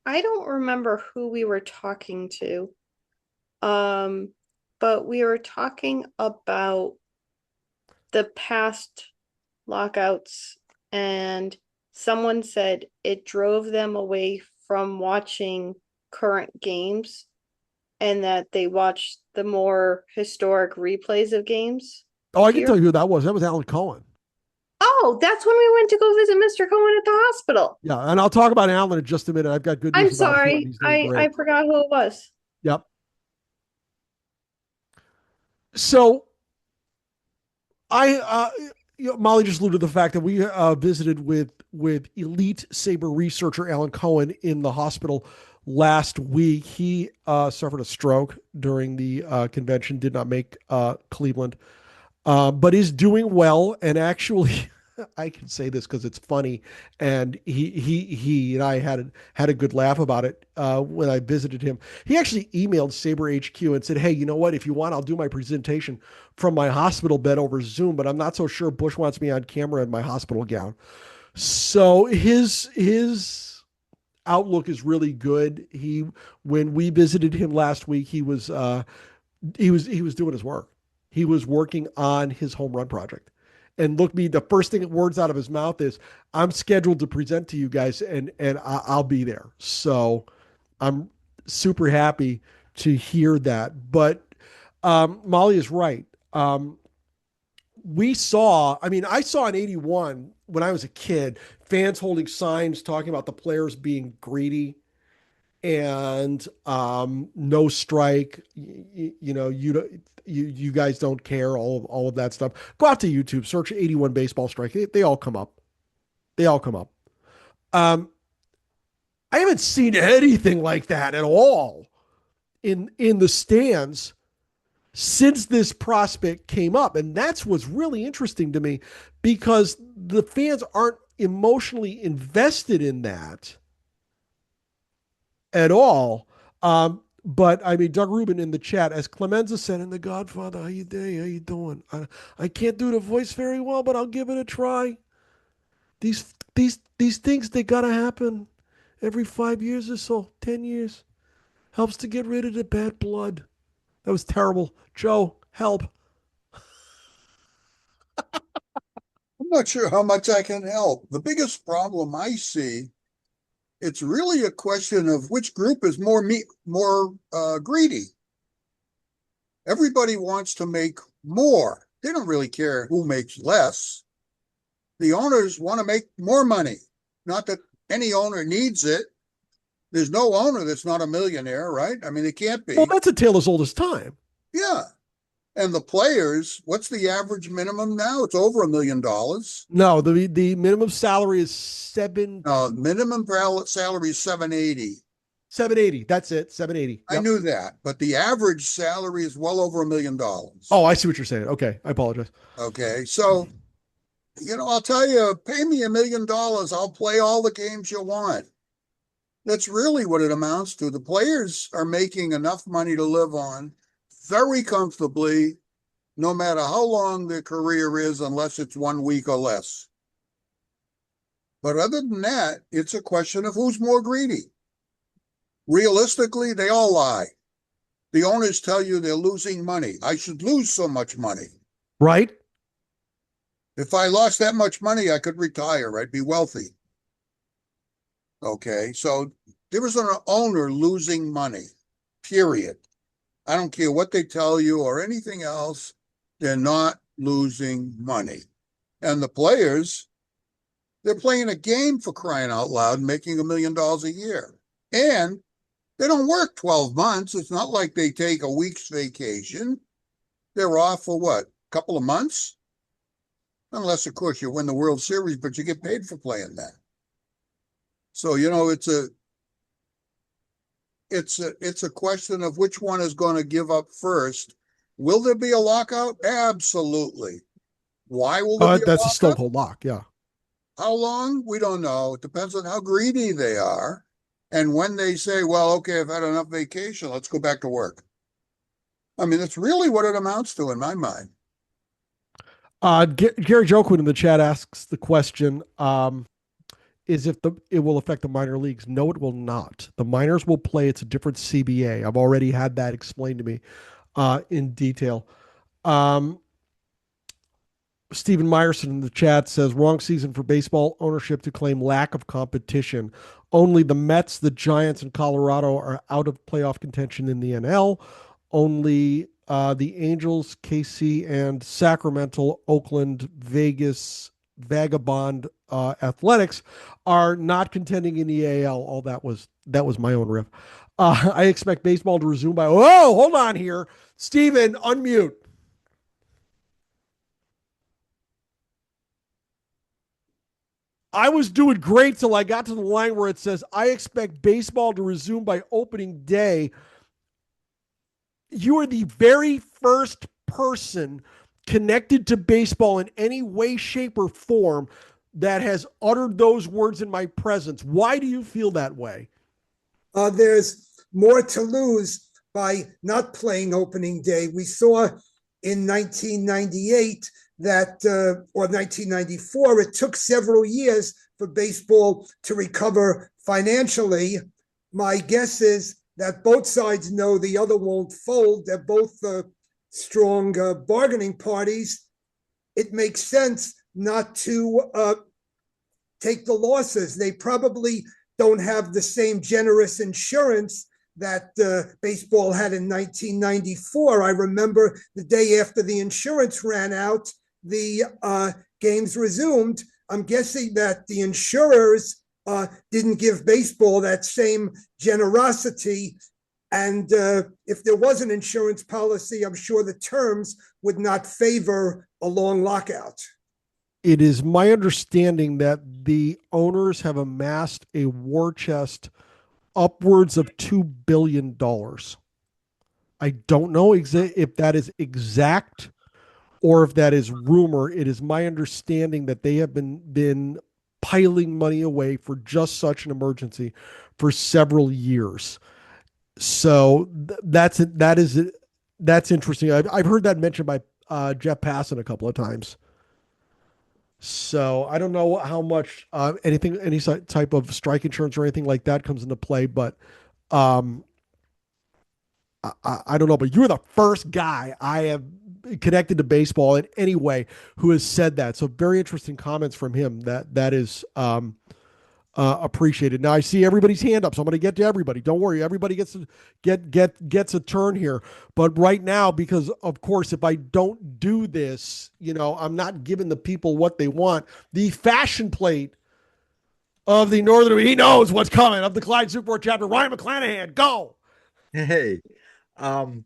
I don't remember who we were talking to. But we were talking about the past lockouts, and someone said it drove them away from watching current games and that they watched the more historic replays of games. Oh, I can tell you who that was. That was Alan Cohen. Oh, that's when we went to go visit Mr. Cohen at the hospital. Yeah, and I'll talk about Alan in just a minute. I've got good news. I'm sorry. I forgot who it was. Yep. So Molly just alluded to the fact that we visited with elite Sabre researcher Alan Cohen in the hospital last week. He suffered a stroke during the convention, did not make Cleveland, but is doing well. And actually, I can say this because it's funny, and he and I had a good laugh about it when I visited him. He actually emailed Sabre HQ and said, "Hey, you know what? If you want, I'll do my presentation from my hospital bed over Zoom, but I'm not so sure Bush wants me on camera in my hospital gown." So his outlook is really good. When we visited him last week, he was doing his work. He was working on his home run project. And the first thing words out of his mouth is, "I'm scheduled to present to you guys, and I'll be there." So I'm super happy to hear that. But Molly is right. I saw in 81 when I was a kid, fans holding signs talking about the players being greedy and no strike. You guys don't care, all of that stuff. Go out to YouTube, search 81 baseball strike. They all come up. They all come up. Um, I haven't seen anything like that at all in the stands since this prospect came up. And that's what's really interesting to me, because the fans aren't emotionally invested in that at all. But I mean, Doug Rubin in the chat, as Clemenza said in The Godfather, how you doing? How you doing? I can't do the voice very well, but I'll give it a try. These things, they gotta happen every 5 years or so, 10 years. Helps to get rid of the bad blood. That was terrible. Joe, help. I'm not sure how much I can help. The biggest problem I see, it's really a question of which group is more greedy. Everybody wants to make more. They don't really care who makes less. The owners want to make more money. Not that any owner needs it. There's no owner that's not a millionaire, right? I mean, it can't be. Well, that's a tale as old as time. Yeah. And the players, what's the average minimum now? It's over $1 million. No, the minimum salary is minimum salary is 780. 780. That's it. 780. Yep. I knew that, but the average salary is well over $1 million. Oh, I see what you're saying. Okay, I apologize. Okay, so I'll tell you, pay me $1 million, I'll play all the games you want. That's really what it amounts to. The players are making enough money to live on very comfortably, no matter how long their career is, unless it's 1 week or less. But other than that, it's a question of who's more greedy. Realistically, they all lie. The owners tell you they're losing money. I should lose so much money. Right. If I lost that much money, I could retire. I'd be wealthy. Okay, so there is an owner losing money, period. I don't care what they tell you or anything else. They're not losing money. And the players, they're playing a game, for crying out loud, making $1 million a year. And they don't work 12 months. It's not like they take a week's vacation. They're off for what, a couple of months? Unless, of course, you win the World Series, but you get paid for playing that. So, it's a question of which one is going to give up first. Will there be a lockout? Absolutely. Why will there be that's a a stone cold lock, yeah. How long? We don't know. It depends on how greedy they are. And when they say, well, okay, I've had enough vacation, let's go back to work. I mean, that's really what it amounts to in my mind. Gary Joquin in the chat asks the question, is if it will affect the minor leagues. No, it will not. The minors will play. It's a different CBA. I've already had that explained to me in detail. Stephen Meyerson in the chat says, wrong season for baseball ownership to claim lack of competition. Only the Mets, the Giants, and Colorado are out of playoff contention in the NL. Only the Angels, KC, and Sacramento, Oakland, Vegas, Vagabond Athletics are not contending in the AL. Oh, that was my own riff. I expect baseball to resume by, oh, hold on here. Stephen, unmute. I was doing great till I got to the line where it says, I expect baseball to resume by opening day. You are the very first person connected to baseball in any way, shape, or form that has uttered those words in my presence. Why do you feel that way? There's more to lose by not playing opening day. We saw in 1998 or 1994, it took several years for baseball to recover financially. My guess is that both sides know the other won't fold. They're both strong bargaining parties. It makes sense not to take the losses. They probably don't have the same generous insurance that baseball had in 1994. I remember the day after the insurance ran out, the games resumed. I'm guessing that the insurers didn't give baseball that same generosity. And if there was an insurance policy, I'm sure the terms would not favor a long lockout. It is my understanding that the owners have amassed a war chest upwards of $2 billion. I don't know if that is exact or if that is rumor. It is my understanding that they have been piling money away for just such an emergency for several years. So that's interesting. I've heard that mentioned by Jeff Passan a couple of times. So I don't know how much any type of strike insurance or anything like that comes into play, but um, I don't know. But you're the first guy I have connected to baseball in any way who has said that. So very interesting comments from him. That is appreciated. Now I see everybody's hand up, so I'm going to get to everybody. Don't worry, everybody gets a turn here. But right now, because of course, if I don't do this, I'm not giving the people what they want. The fashion plate of the Northern, he knows what's coming, of the Clyde Sukeforth chapter. Ryan McClanahan, go. Hey, um,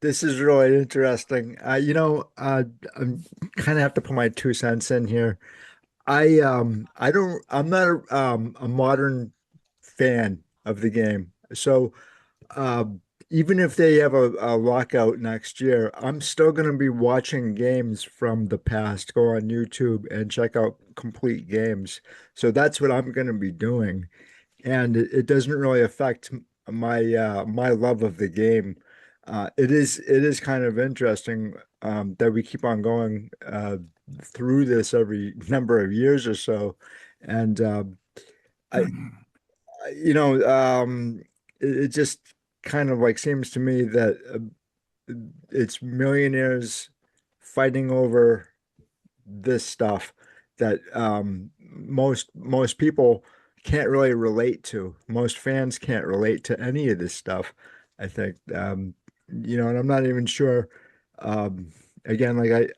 this is really interesting. I'm kind of have to put my 2 cents in here. I'm not a modern fan of the game. So uh, even if they have a lockout next year, I'm still going to be watching games from the past, go on YouTube and check out complete games. So that's what I'm going to be doing. And it doesn't really affect my love of the game. It is kind of interesting that we keep on going through this every number of years or so, and I, it just kind of like seems to me that it's millionaires fighting over this stuff that most people can't really relate to. Most fans can't relate to any of this stuff, I think. And I'm not even sure. Again, like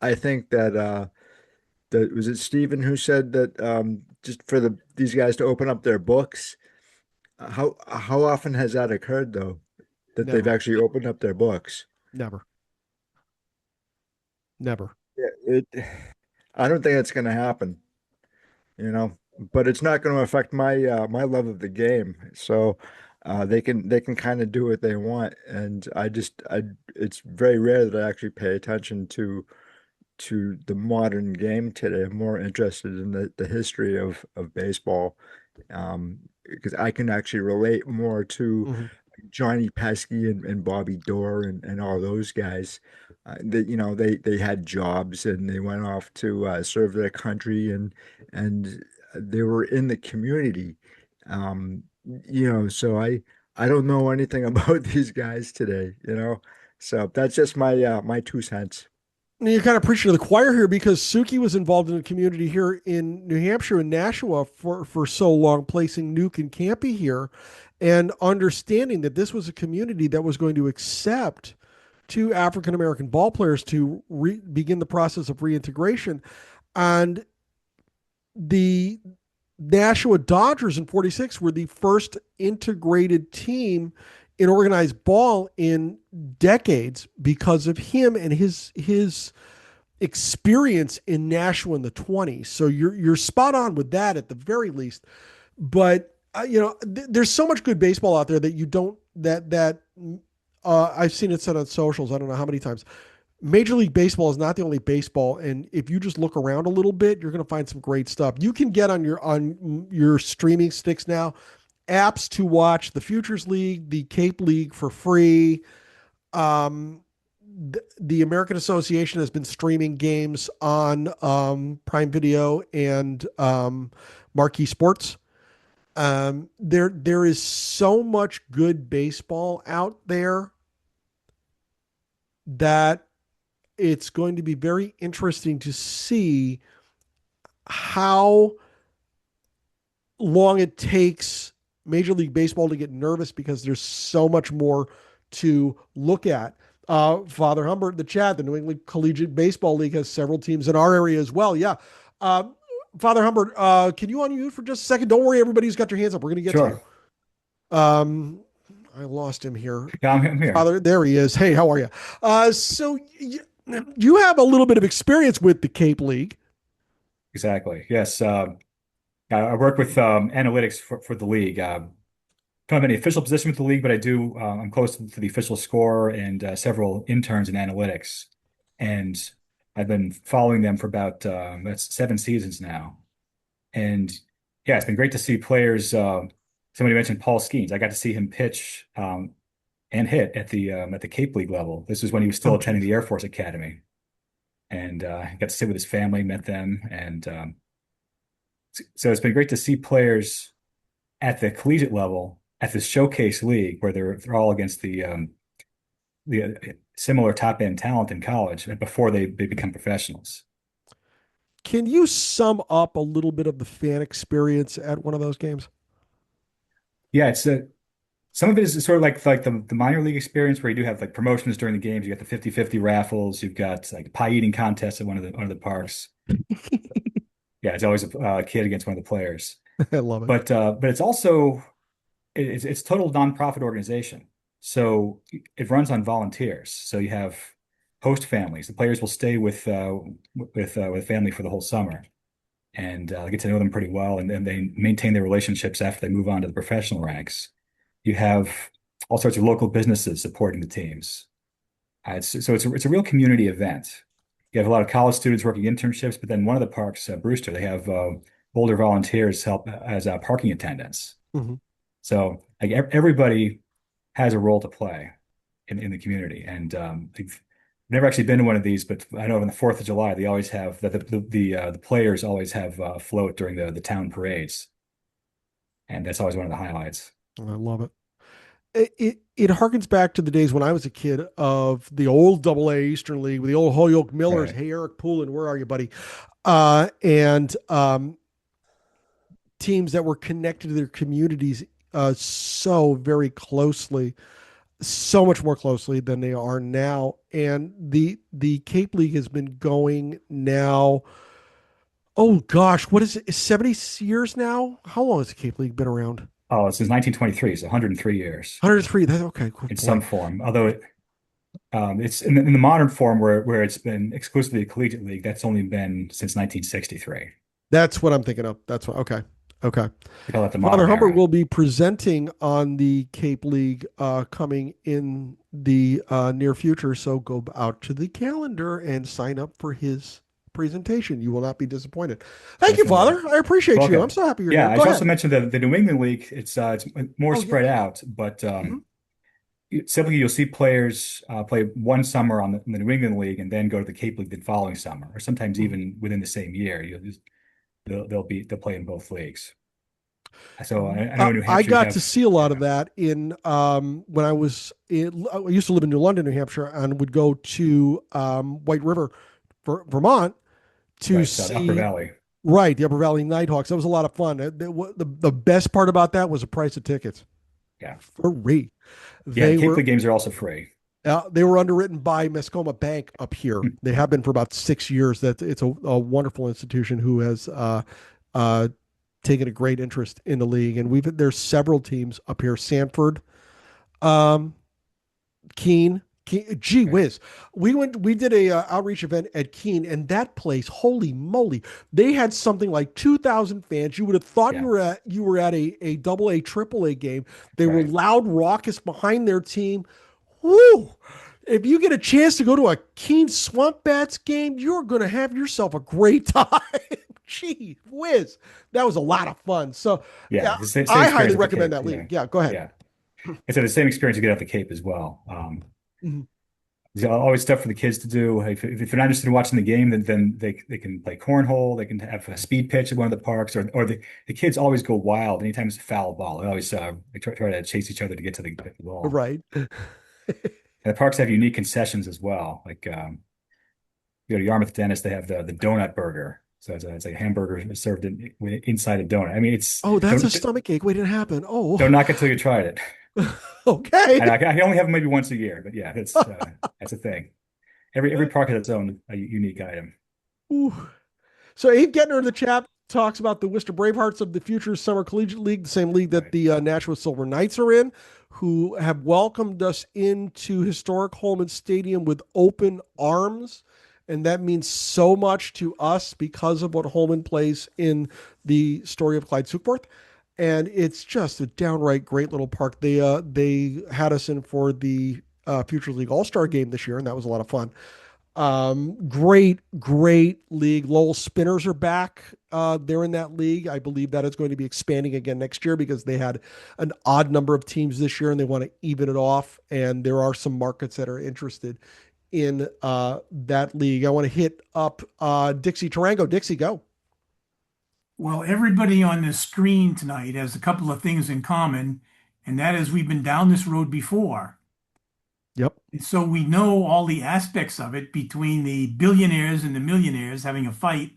I think that that was it Stephen who said that just for these guys to open up their books. How often has that occurred though, that they've Never, actually opened up their books? never, never. Yeah, I don't think it's going to happen, you know, but it's not going to affect my love of the game. So they can kind of do what they want, and I it's very rare that I actually pay attention to the modern game today. I'm more interested in the history of baseball, because I can actually relate more to Mhm. Johnny Pesky and Bobby Dorr and all those guys. That they had jobs and they went off to serve their country, and they were in the community. Um, so I don't know anything about these guys today. So that's just my 2 cents. You're kind of preaching to the choir here because Suki was involved in the community here in New Hampshire and Nashua for so long, placing Nuke and Campy here and understanding that this was a community that was going to accept two African American ball players to begin the process of reintegration. And the Nashua Dodgers in 46 were the first integrated team in organized ball in decades because of him and his experience in Nashua in the 20s. So you're spot on with that at the very least. But there's so much good baseball out there that you don't that I've seen it said on socials. I don't know how many times. Major League Baseball is not the only baseball, and if you just look around a little bit, you're going to find some great stuff. You can get on your streaming sticks now apps to watch the Futures League, the Cape League for free. The American Association has been streaming games on Prime Video and Marquee Sports. There is so much good baseball out there that it's going to be very interesting to see how long it takes Major League Baseball to get nervous because there's so much more to look at. Father Humbert in the chat, the New England Collegiate Baseball League has several teams in our area as well. Yeah. Father Humbert, can you unmute for just a second? Don't worry, everybody's got your hands up. We're going to get to Sure. you. I lost him here. Yeah, I'm here. Father, there he is. Hey, how are you? So you have a little bit of experience with the Cape League. Exactly. Yes. I work with analytics for the league. Don't have any official position with the league, but I do. I'm close to the official score and several interns in analytics, and I've been following them for about that's 7 seasons now. And yeah, it's been great to see players. Somebody mentioned Paul Skeens. I got to see him pitch and hit at the Cape League level. This was when he was still attending the Air Force Academy, and I got to sit with his family, met them, and so it's been great to see players at the collegiate level at the showcase league where they're all against the similar top end talent in college and before they become professionals. Can you sum up a little bit of the fan experience at one of those games? Yeah, it's some of it is sort of like the minor league experience where you do have like promotions during the games. You got the 50-50 raffles. You've got like pie eating contests at one of the parks. Yeah, it's always a kid against one of the players. I love it. But it's also it's total nonprofit organization. So it runs on volunteers. So you have host families. The players will stay with family for the whole summer and get to know them pretty well, and then they maintain their relationships after they move on to the professional ranks. You have all sorts of local businesses supporting the teams. It's a real community event. You have a lot of college students working internships, but then one of the parks, Brewster, they have older volunteers help as parking attendants. Mm-hmm. So like everybody has a role to play in the community. And I've never actually been to one of these, but I know on the 4th of July, they always have the players always have a float during the town parades. And that's always one of the highlights. I love it. It harkens back to the days when I was a kid of the old AA Eastern League with the old Holyoke Millers. Right. Hey, Eric Poulin, where are you, buddy? And teams that were connected to their communities so very closely, so much more closely than they are now. And the Cape League has been going now. Oh gosh, what is it? 70 years now? How long has the Cape League been around? Oh, since 1923, so 103 years 103. That's okay. Cool. in some form. Although it's in the modern form where it's been exclusively a collegiate league. That's only been since 1963. That's what I'm thinking of. That's what. Okay. Okay. They call it the Father modern Humbert era. will be presenting on the Cape League coming in the near future. So go out to the calendar and sign up for his presentation. You will not be disappointed. Thank you, Definitely. Father. I appreciate Well, you. okay. I'm so happy you're Yeah, here. I Go should ahead. also mention the New England League. It's more Oh, spread yeah. out, but Mhm. simply you'll see players play one summer on the New England League and then go to the Cape League the following summer, or sometimes Mhm. even within the same year. They'll play in both leagues. So I know in New I Hampshire you got have to see a lot of that in when I used to live in New London, New Hampshire, and would go to White River, Vermont, to right, the Upper see Valley. right the Upper Valley Nighthawks. That was a lot of fun. The best part about that was the price of tickets. Yeah, Free. yeah. They Cape were League games are also free. they were underwritten by Mascoma Bank up here. They have been for about 6 years. That it's a wonderful institution who has taken a great interest in the league, and there's several teams up here. Sanford, Keene. Gee whiz, we did a outreach event at Keene, and that place, holy moly, they had something like 2,000 fans. You would have thought Yeah. you were at a double A, triple A game. They were Right. loud, raucous behind their team. Woo! If you get a chance to go to a Keene Swamp Bats game, you're going to have yourself a great time. Gee whiz, that was a lot of fun. So Yeah, yeah, the same I experience highly at the recommend Cape. that league. Yeah, go ahead. Yeah. It's the same experience you get at the Cape as well. Mhm. There's always stuff for the kids to do. If they're not interested in watching the game, then they can play cornhole. They can have a speed pitch at one of the parks, or the kids always go wild anytime it's a foul ball. They always they try to chase each other to get to the ball. Right. And the parks have unique concessions as well. Like you go to Yarmouth Dentist, they have the donut burger. So it's like a hamburger served inside a donut. I mean, Oh, that's a stomach ache waiting to happen. Oh, don't knock it till you tried it. okay. And I only have them maybe once a year, but yeah, that's a thing. Every park has its own unique item. Ooh. So Abe Gettner in the chat talks about the Worcester Bravehearts of the Future Summer Collegiate League, the same league that Right. the Nashua Silver Knights are in, who have welcomed us into historic Holman Stadium with open arms. And that means so much to us because of what Holman plays in the story of Clyde Sukeforth. And it's just a downright great little park. They had us in for the Future League All-Star game this year, and that was a lot of fun. Great league. Lowell Spinners are back. They're in that league. I believe that is going to be expanding again next year because they had an odd number of teams this year and they want to even it off. And there are some markets that are interested in that league. I want to hit up Dixie Tarango. Dixie, go. Well, everybody on the screen tonight has a couple of things in common, and that is we've been down this road before. Yep. And so we know all the aspects of it between the billionaires and the millionaires having a fight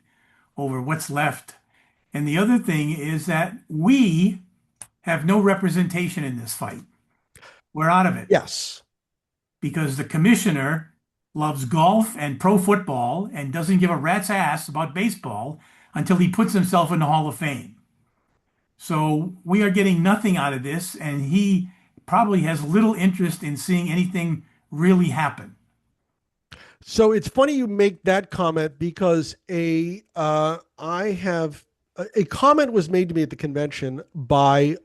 over what's left. And the other thing is that we have no representation in this fight. We're out of it. Yes. Because the commissioner loves golf and pro football and doesn't give a rat's ass about baseball until he puts himself in the Hall of Fame. So we are getting nothing out of this, and he probably has little interest in seeing anything really happen. So it's funny you make that comment because a comment was made to me at the convention by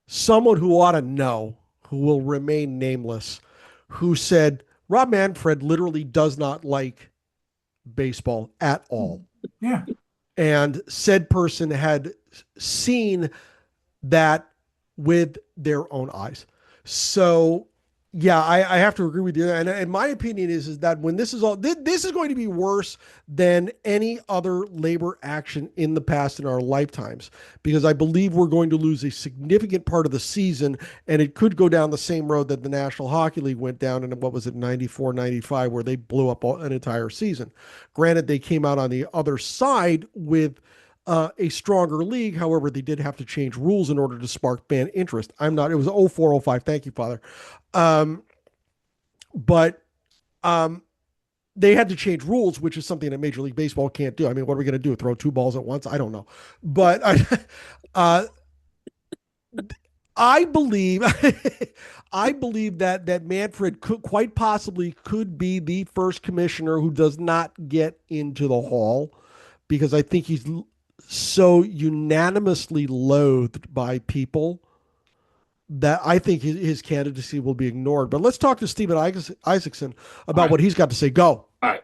someone who ought to know, who will remain nameless, who said Rob Manfred literally does not like baseball at all. Yeah. And said person had seen that with their own eyes. So yeah, I have to agree with you. And my opinion is that when this is all, this is going to be worse than any other labor action in the past in our lifetimes, because I believe we're going to lose a significant part of the season, and it could go down the same road that the National Hockey League went down in, what was it, 94, 95, where they blew up an entire season. Granted, they came out on the other side with a stronger league. However, they did have to change rules in order to spark fan interest. It was 04, 05. Thank you, Father. But they had to change rules, which is something that Major League Baseball can't do. I mean, what are we going to do? Throw two balls at once? I don't know. But I believe that Manfred quite possibly could be the first commissioner who does not get into the hall, because I think he's so unanimously loathed by people that I think his candidacy will be ignored. But let's talk to Stephen Isaacson about what he's got to say. Go. All right.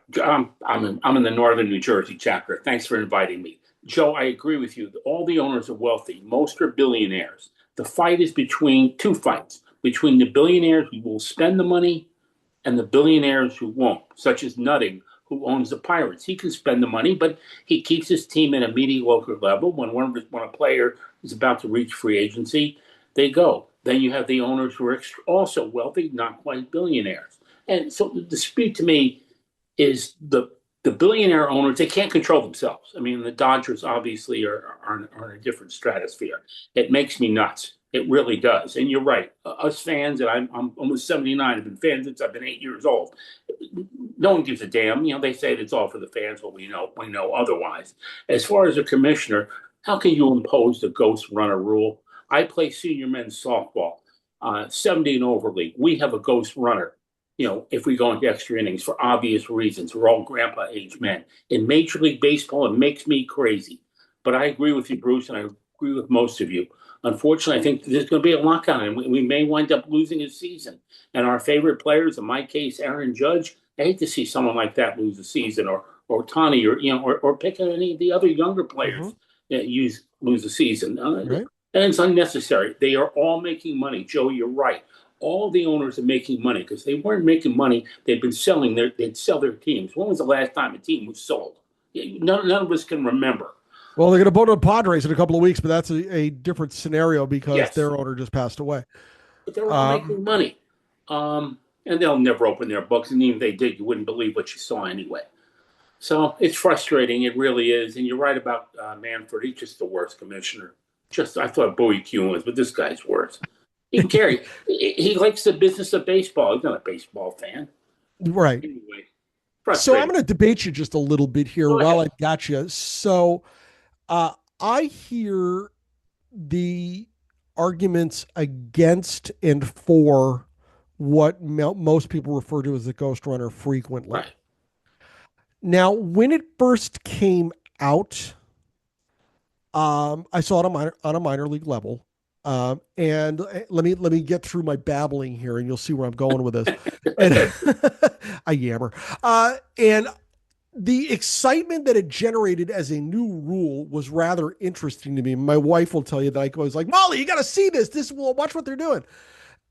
I'm in the Northern New Jersey chapter. Thanks for inviting me. Joe, I agree with you. All the owners are wealthy. Most are billionaires. The fight is between two fights, between the billionaires who will spend the money and the billionaires who won't, such as Nutting, who owns the Pirates. He can spend the money, but he keeps his team at a mediocre level. When a player is about to reach free agency, they go. Then you have the owners who are also wealthy, not quite billionaires. And so the dispute to me is the billionaire owners, they can't control themselves. I mean, the Dodgers obviously are in a different stratosphere. It makes me nuts. It really does. And you're right. Us fans, and I'm almost 79, I've been fans since I've been 8 years old. No one gives a damn. They say it's all for the fans, but we know otherwise. As far as a commissioner, how can you impose the ghost runner rule? I play senior men's softball, 70 and over league. We have a ghost runner, if we go into extra innings for obvious reasons. We're all grandpa age men. In Major League Baseball, it makes me crazy. But I agree with you, Bruce, and I agree with most of you. Unfortunately, I think there's going to be a lockout, and we may wind up losing a season. And our favorite players, in my case, Aaron Judge, I hate to see someone like that lose a season, or Tani, or pick any of the other younger players that lose a season. Right. And it's unnecessary. They are all making money. Joe, you're right. All the owners are making money because they weren't making money. They've been they'd sell their teams. When was the last time a team was sold? None of us can remember. Well, they're going to vote on Padres in a couple of weeks, but that's a different scenario because their owner just passed away. But they're all making money. And they'll never open their books. And even if they did, you wouldn't believe what you saw anyway. So it's frustrating. It really is. And you're right about Manfred. He's just the worst commissioner. I thought Bowie Kuhn was, but this guy's worse. He can carry. He likes the business of baseball. He's not a baseball fan. Right. Anyway, so I'm going to debate you just a little bit here while I got you. So Uh, I hear the arguments against and for what most people refer to as the Ghost Runner frequently. Right. Now, when it first came out, I saw it on a minor league level. And let me get through my babbling here, and you'll see where I'm going with this. And I yammer. And the excitement that it generated as a new rule was rather interesting to me. My wife will tell you that I was like, Molly, you got to see this. Watch what they're doing.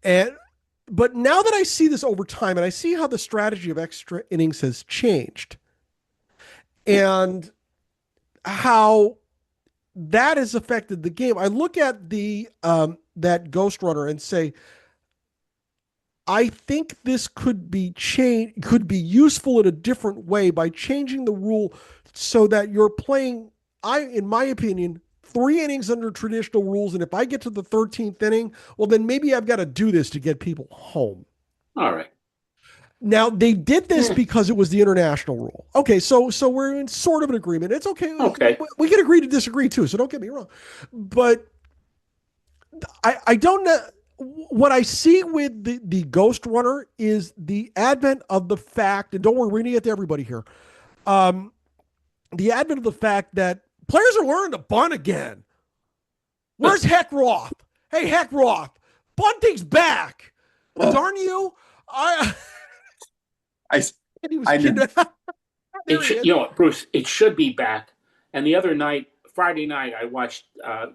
But now that I see this over time, and I see how the strategy of extra innings has changed, and how that has affected the game, I look at the that Ghost Runner and say, I think this could be useful in a different way by changing the rule so that you're playing, in my opinion, 3 innings under traditional rules. And if I get to the 13th inning, well, then maybe I've got to do this to get people home. All right. Now, they did this because it was the international rule. Okay, so we're in sort of an agreement. It's okay. Okay. We can agree to disagree too, so don't get me wrong. But I don't know. What I see with the Ghost Runner is the advent of the fact, and don't worry, we're going to get to everybody here. The advent of the fact that players are learning to bunt again. Where's Heckroth? Hey, Heckroth, bunting's back. Darn you. Bruce, it should be back. And the other night, Friday night, I watched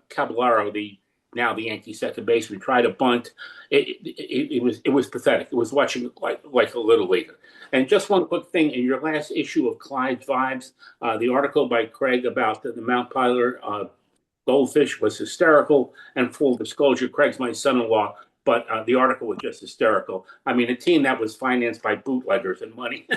Caballero, the Yankee second baseman, try to bunt. It was pathetic. It was watching like a little leaguer. And just one quick thing: in your last issue of Clyde's Vibes, the article by Craig about the Mount Pilar goldfish was hysterical. And full disclosure, Craig's my son-in-law, but the article was just hysterical. I mean, a team that was financed by bootleggers and money.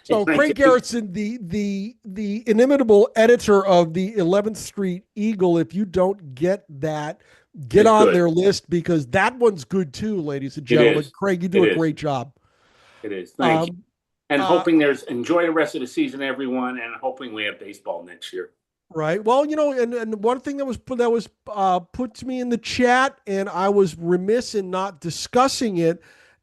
So Craig Garrettson, the inimitable editor of the 11th Street Eagle, if you don't get that, get on their list, because that one's good too, ladies and gentlemen. Craig, you do a great job. It is. Thank you. And enjoy the rest of the season, everyone, and hoping we have baseball next year. Right. Well, and one thing that was put to me in the chat, and I was remiss in not discussing it,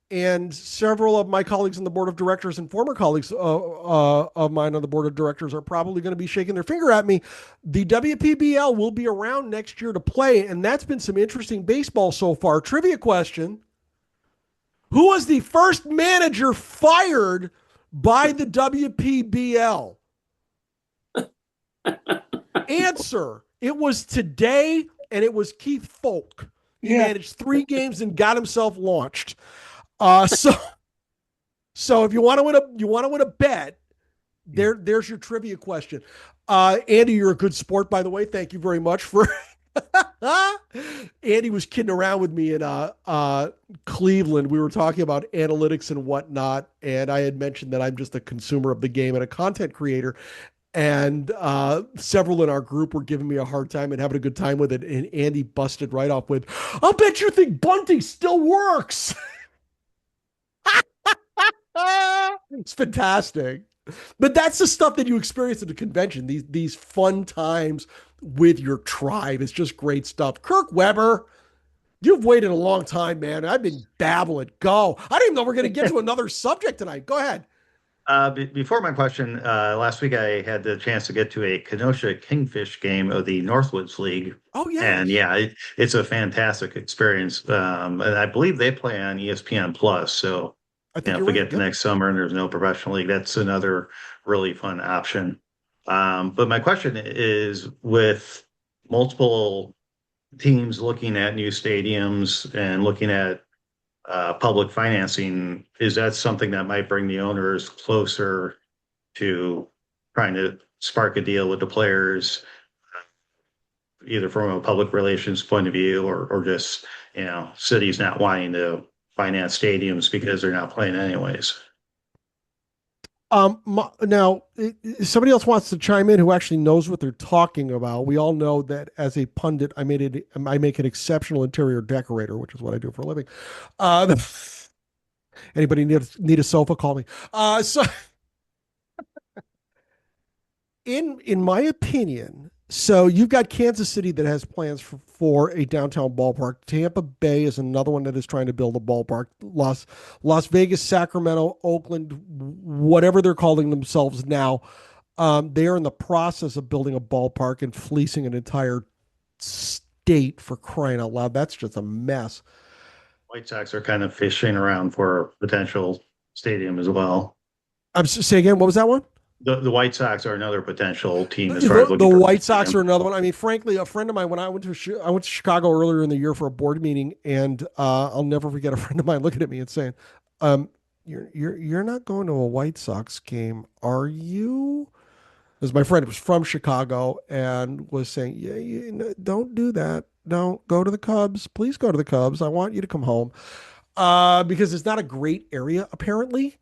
and several of my colleagues on the board of directors and former colleagues of mine on the board of directors are probably going to be shaking their finger at me. The WPBL will be around next year to play, and that's been some interesting baseball so far. Trivia question: who was the first manager fired by the WPBL? Answer: it was today, and it was Keith Folk. He managed 3 games and got himself launched. So if you want to win a bet, there's your trivia question. Andy, you're a good sport, by the way. Thank you very much for. Andy was kidding around with me in Cleveland. We were talking about analytics and whatnot, and I had mentioned that I'm just a consumer of the game and a content creator. And several in our group were giving me a hard time and having a good time with it. And Andy busted right off with, "I'll bet you think bunting still works." It's fantastic. But that's the stuff that you experience at the convention. These fun times with your tribe. It's just great stuff. Kirk Weber, you've waited a long time, man. I've been babbling. Go. I didn't even know we're going to get to another subject tonight. Go ahead. Before my question, last week I had the chance to get to a Kenosha Kingfish game of the Northwoods League. Oh, yeah. And it's a fantastic experience. And I believe they play on ESPN Plus. So if we get to next summer and there's no professional league, that's another really fun option. But my question is, with multiple teams looking at new stadiums and looking at public financing, is that something that might bring the owners closer to trying to spark a deal with the players, either from a public relations point of view or just, cities not wanting to finance stadiums because they're not playing anyways? Now, somebody else wants to chime in who actually knows what they're talking about. We all know that as a pundit, I make an exceptional interior decorator, which is what I do for a living. Anybody need a sofa? Call me. So, in my opinion, So you've got Kansas City that has plans for a downtown ballpark. Tampa Bay is another one that is trying to build a ballpark. Las Vegas, Sacramento, Oakland, whatever they're calling themselves now, they are in the process of building a ballpark and fleecing an entire state, for crying out loud. That's just a mess. White Sox are kind of fishing around for a potential stadium as well. Say again, what was that one? The White Sox are another potential team as far as The looking for White Sox are another one. I mean, frankly, a friend of mine, when I went to Chicago earlier in the year for a board meeting, and I'll never forget a friend of mine looking at me and saying, "You're not going to a White Sox game, are you?" Because my friend was from Chicago and was saying, "Yeah, don't do that. Don't go to the Cubs. Please go to the Cubs. I want you to come home." Because it's not a great area apparently.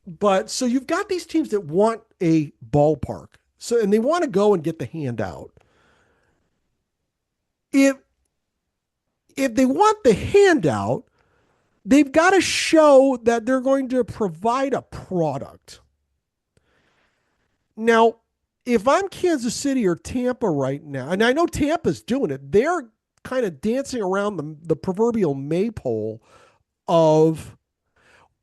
But so you've got these teams that want a ballpark. So, and they want to go and get the handout. If they want the handout, they've got to show that they're going to provide a product. Now, if I'm Kansas City or Tampa right now, and I know Tampa's doing it, they're kind of dancing around the proverbial maypole of,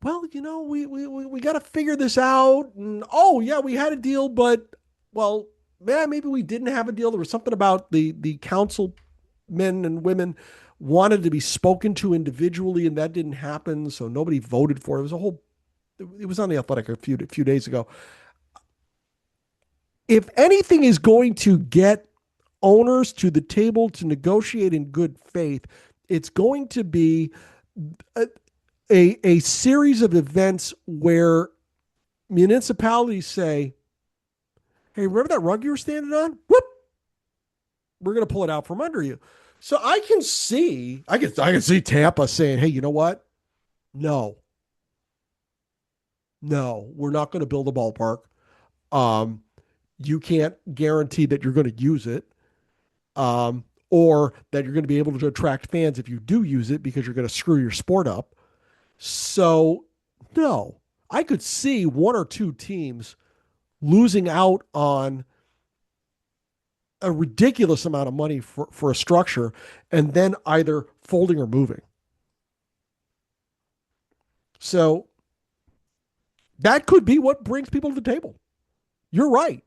well, we got to figure this out. And, oh, yeah, we had a deal, but, well, man, maybe we didn't have a deal. There was something about the council men and women wanted to be spoken to individually, and that didn't happen, so nobody voted for it. It was on The Athletic a few days ago. If anything is going to get owners to the table to negotiate in good faith, it's going to be a series of events where municipalities say, "Hey, remember that rug you were standing on? Whoop! We're going to pull it out from under you." So I can see Tampa saying, "Hey, you know what? No, we're not going to build a ballpark. You can't guarantee that you're going to use it, or that you're going to be able to attract fans if you do use it, because you're going to screw your sport up." So, no, I could see one or two teams losing out on a ridiculous amount of money for a structure and then either folding or moving. So that could be what brings people to the table. You're right.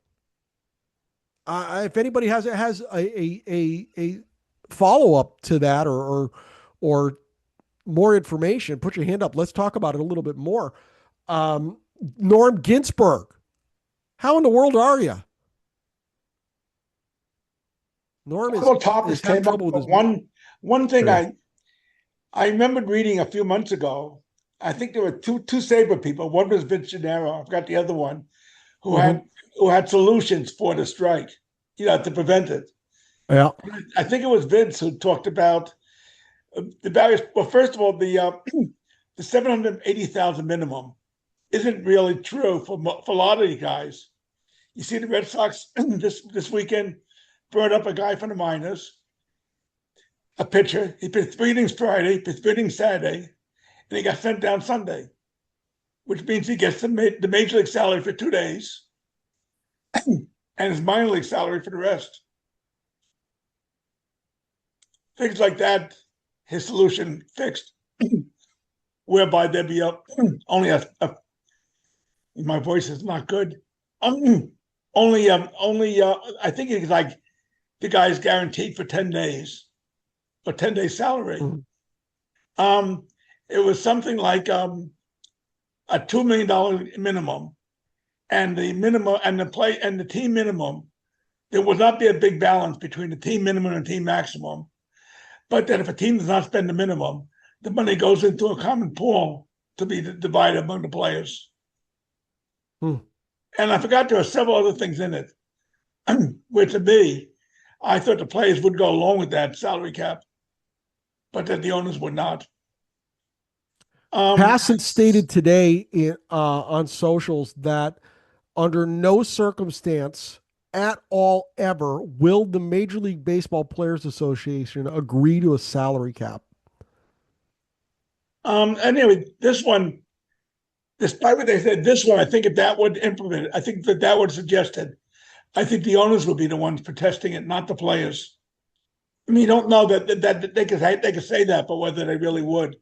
If anybody has a follow up to that or more information, put your hand up. Let's talk about it a little bit more. Norm Ginsburg, how in the world are you? Norm is topics having came up, trouble with his one thing Sure. I remembered reading a few months ago. I think there were two Sabre people. One was Vince Gennaro. I forgot the other one, who had solutions for the strike, to prevent it. Yeah. I think it was Vince who talked about the barriers. Well, first of all, the 780,000 minimum isn't really true for a lot of you guys. You see, the Red Sox this weekend brought up a guy from the minors, a pitcher. He pitched 3 innings Friday, pitched 3 innings Saturday, and he got sent down Sunday, which means he gets the major league salary for 2 days and his minor league salary for the rest. Things like that, his solution fixed, whereby there'd be only my voice is not good. Only I think it's like the guy's guaranteed for 10 days, or 10 days salary. It was something like a $2 million minimum, and the minimum and the team minimum. There would not be a big balance between the team minimum and team maximum, but that if a team does not spend the minimum, the money goes into a common pool to be divided among the players. And I forgot there were several other things in it, where to me, I thought the players would go along with that salary cap, but that the owners would not. Passan stated today on socials that under no circumstance at all ever will the Major League Baseball Players Association agree to a salary cap. Anyway, this one, despite what they said, this one, I think if that would implement it, I think that would have suggested I think the owners will be the ones protesting it, not the players. I mean, you don't know that they could say that, but whether they really would.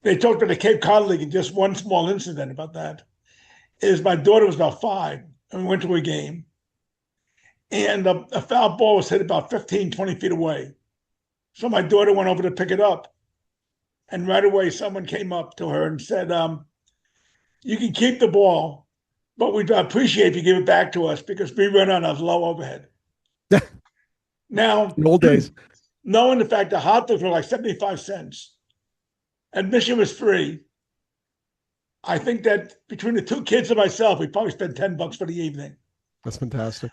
They talked about the Cape Cod League, and just one small incident about that is my daughter was about 5, and we went to a game, and a foul ball was hit about 15, 20 feet away. So my daughter went over to pick it up, and right away someone came up to her and said, you can keep the ball, but we'd appreciate if you give it back to us because we run on a low overhead. Now, in old days, knowing the fact that hot dogs were like 75 cents, admission was free. I think that between the 2 kids and myself, we probably spent $10 for the evening. That's fantastic.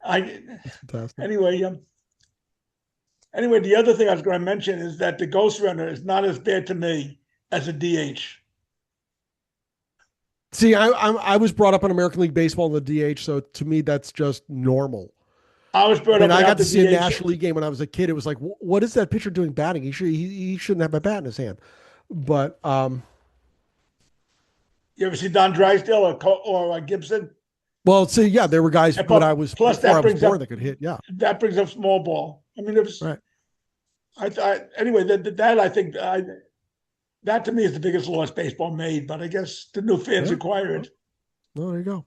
That's fantastic. Anyway, the other thing I was going to mention is that the ghost runner is not as bad to me as a DH. See, I was brought up in American League Baseball in the DH, so to me that's just normal. I was brought up. I got to see a National League game when I was a kid. It was like, what is that pitcher doing batting? He shouldn't have a bat in his hand. But you ever see Don Drysdale or Gibson? Well, see, yeah, there were guys when I was plus before that I was brings born up, that could hit. Yeah, that brings up small ball. I mean, it was right. Anyway, that I think that to me is the biggest loss baseball made. But I guess the new fans require it. Well, there you go.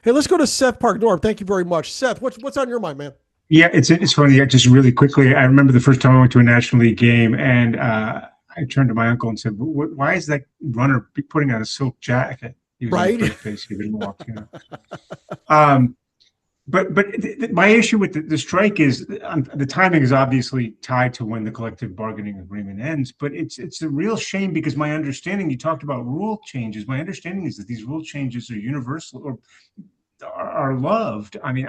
Hey, let's go to Seth Park. Norm, thank you very much. Seth, what's on your mind, man? Yeah, it's funny. Just really quickly, I remember the first time I went to a National League game, and I turned to my uncle and said, "Why is that runner putting on a silk jacket?" He was right. On first base. He didn't walk. But my issue with the strike is the timing is obviously tied to when the collective bargaining agreement ends. But it's a real shame because my understanding, you talked about rule changes. My understanding is that these rule changes are universal or are loved. I mean,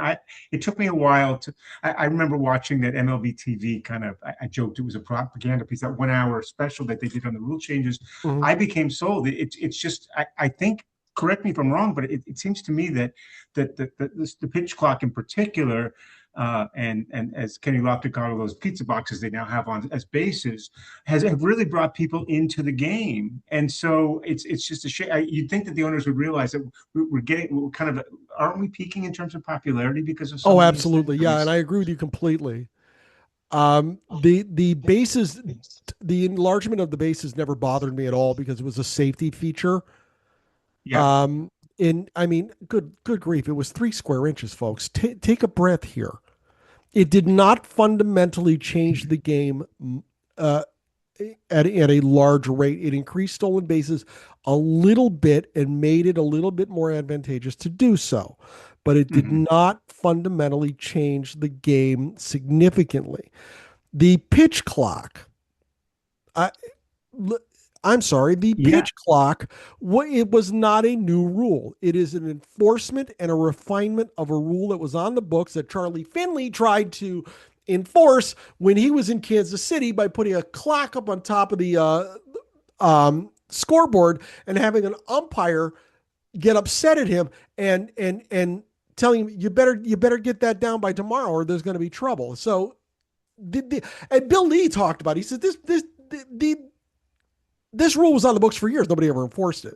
it took me a while to. I remember watching that MLB TV kind of. I joked it was a propaganda piece, that 1 hour special that they did on the rule changes. Mm-hmm. I became sold. It's just I think. Correct me if I'm wrong, but it seems to me that the pitch clock in particular, and as Kenny Lofton called those pizza boxes they now have on as bases, have really brought people into the game. And so it's just a shame. You'd think that the owners would realize that we're kind of, aren't we peaking in terms of popularity because of? Oh, absolutely, yeah, and I agree with you completely. The bases, the enlargement of the bases never bothered me at all because it was a safety feature. Yeah. And I mean, good grief. It was 3 square inches, folks. Take a breath here. It did not fundamentally change the game at a large rate. It increased stolen bases a little bit and made it a little bit more advantageous to do so. But it did not fundamentally change the game significantly. The pitch clock, I'm sorry, the pitch clock, it was not a new rule. It is an enforcement and a refinement of a rule that was on the books that Charlie Finley tried to enforce when he was in Kansas City by putting a clock up on top of the scoreboard and having an umpire get upset at him and telling him, you better get that down by tomorrow or there's going to be trouble. So, and Bill Lee talked about it. He said this rule was on the books for years. Nobody ever enforced it.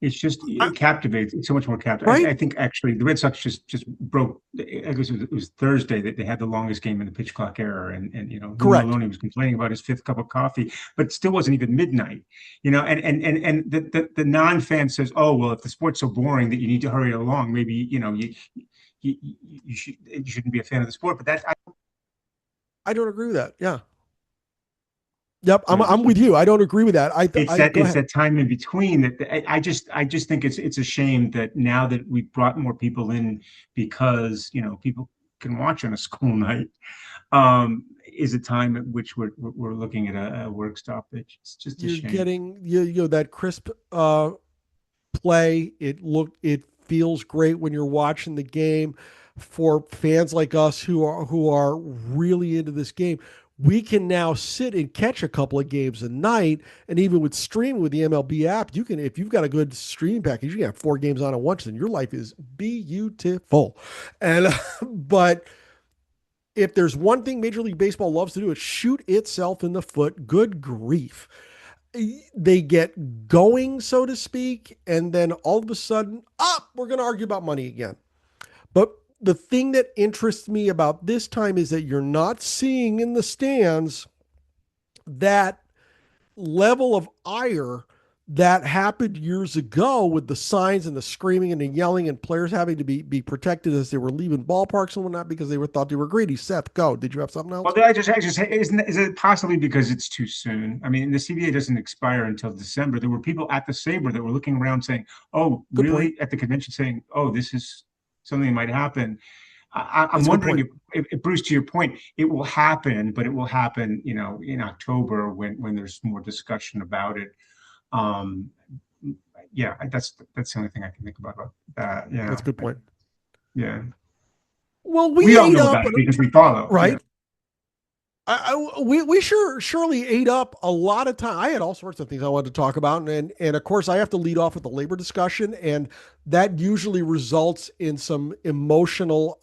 It's just, it captivates. It's so much more captivating. Right? I think actually the Red Sox just broke. I guess it was Thursday that they had the longest game in the pitch clock era, and Maloney was complaining about his 5th cup of coffee, but it still wasn't even midnight. And the non-fan says, oh well, if the sport's so boring that you need to hurry it along, maybe you shouldn't be a fan of the sport. But that I don't agree with that. Yeah. Yep, I'm with you. I don't agree with that. It's that time in between that I just think it's a shame that now that we've brought more people in because people can watch on a school night, is a time at which we're looking at a work stoppage. It's just a shame. You're getting that crisp play. It feels great when you're watching the game. For fans like us who are really into this game, we can now sit and catch a couple of games a night, and even with streaming with the MLB app, you can, if you've got a good streaming package, you can have 4 games on at once, and your life is beautiful. And but if there's one thing Major League Baseball loves to do, it's shoot itself in the foot. Good grief! they get going, so to speak, and then all of a sudden, we're going to argue about money again. But the thing that interests me about this time is that you're not seeing in the stands that level of ire that happened years ago with the signs and the screaming and the yelling and players having to be protected as they were leaving ballparks and whatnot because they were thought they were greedy. Seth, go. Did you have something else? Well, I just is it possibly because it's too soon? I mean, the CBA doesn't expire until December. There were people at the Sabre that were looking around saying, "Oh, Good really?" point. At the convention saying, "Oh, this is something that might happen." I'm That's a good wondering if, Bruce, to your point, it will happen, but it will happen, in October when there's more discussion about it. Yeah, that's the only thing I can think about that. Yeah, That's a good point. Yeah. Well, We all know about it because we follow. right? Yeah. We surely ate up a lot of time. I had all sorts of things I wanted to talk about, and of course I have to lead off with the labor discussion, and that usually results in some emotional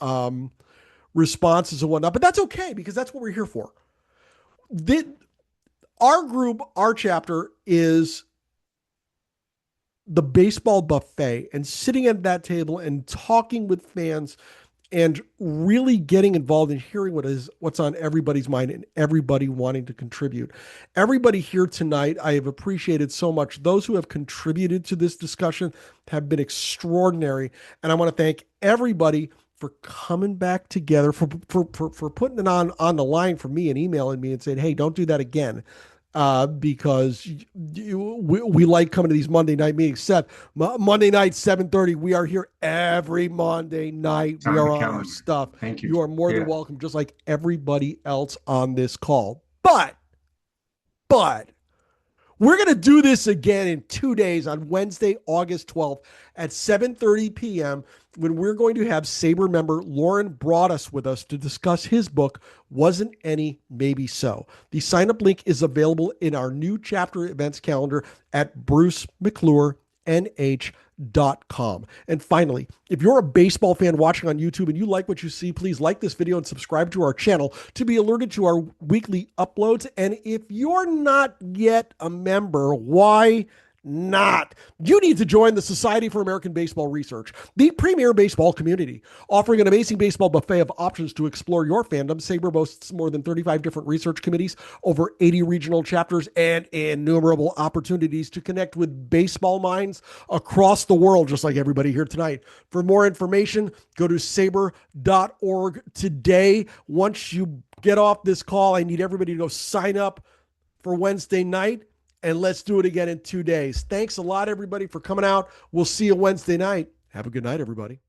responses and whatnot. But that's okay because that's what we're here for. Our group, our chapter is the baseball buffet, and sitting at that table and talking with fans and really getting involved and hearing what's on everybody's mind and everybody wanting to contribute. Everybody here tonight, I have appreciated so much. Those who have contributed to this discussion have been extraordinary. And I want to thank everybody for coming back together, for putting it on the line for me and emailing me and saying, hey, don't do that again. Because we like coming to these Monday night meetings. Seth, Monday night, 7:30. We are here every Monday night. We are on our stuff. Thank you. You are more than welcome, just like everybody else on this call. But we're going to do this again in 2 days on Wednesday, August 12th at 7:30 p.m. when we're going to have Sabre member Lauren Broaddus with us to discuss his book, Wasn't Any, Maybe So. The sign-up link is available in our new chapter events calendar at brucemcclurenh.com. And finally, if you're a baseball fan watching on YouTube and you like what you see, please like this video and subscribe to our channel to be alerted to our weekly uploads. And if you're not yet a member, why not? You need to join the Society for American Baseball Research, the premier baseball community, offering an amazing baseball buffet of options to explore your fandom. Sabre boasts more than 35 different research committees, over 80 regional chapters, and innumerable opportunities to connect with baseball minds across the world, just like everybody here tonight. For more information, go to sabre.org today. Once you get off this call, I need everybody to go sign up for Wednesday night. And let's do it again in 2 days. Thanks a lot, everybody, for coming out. We'll see you Wednesday night. Have a good night, everybody.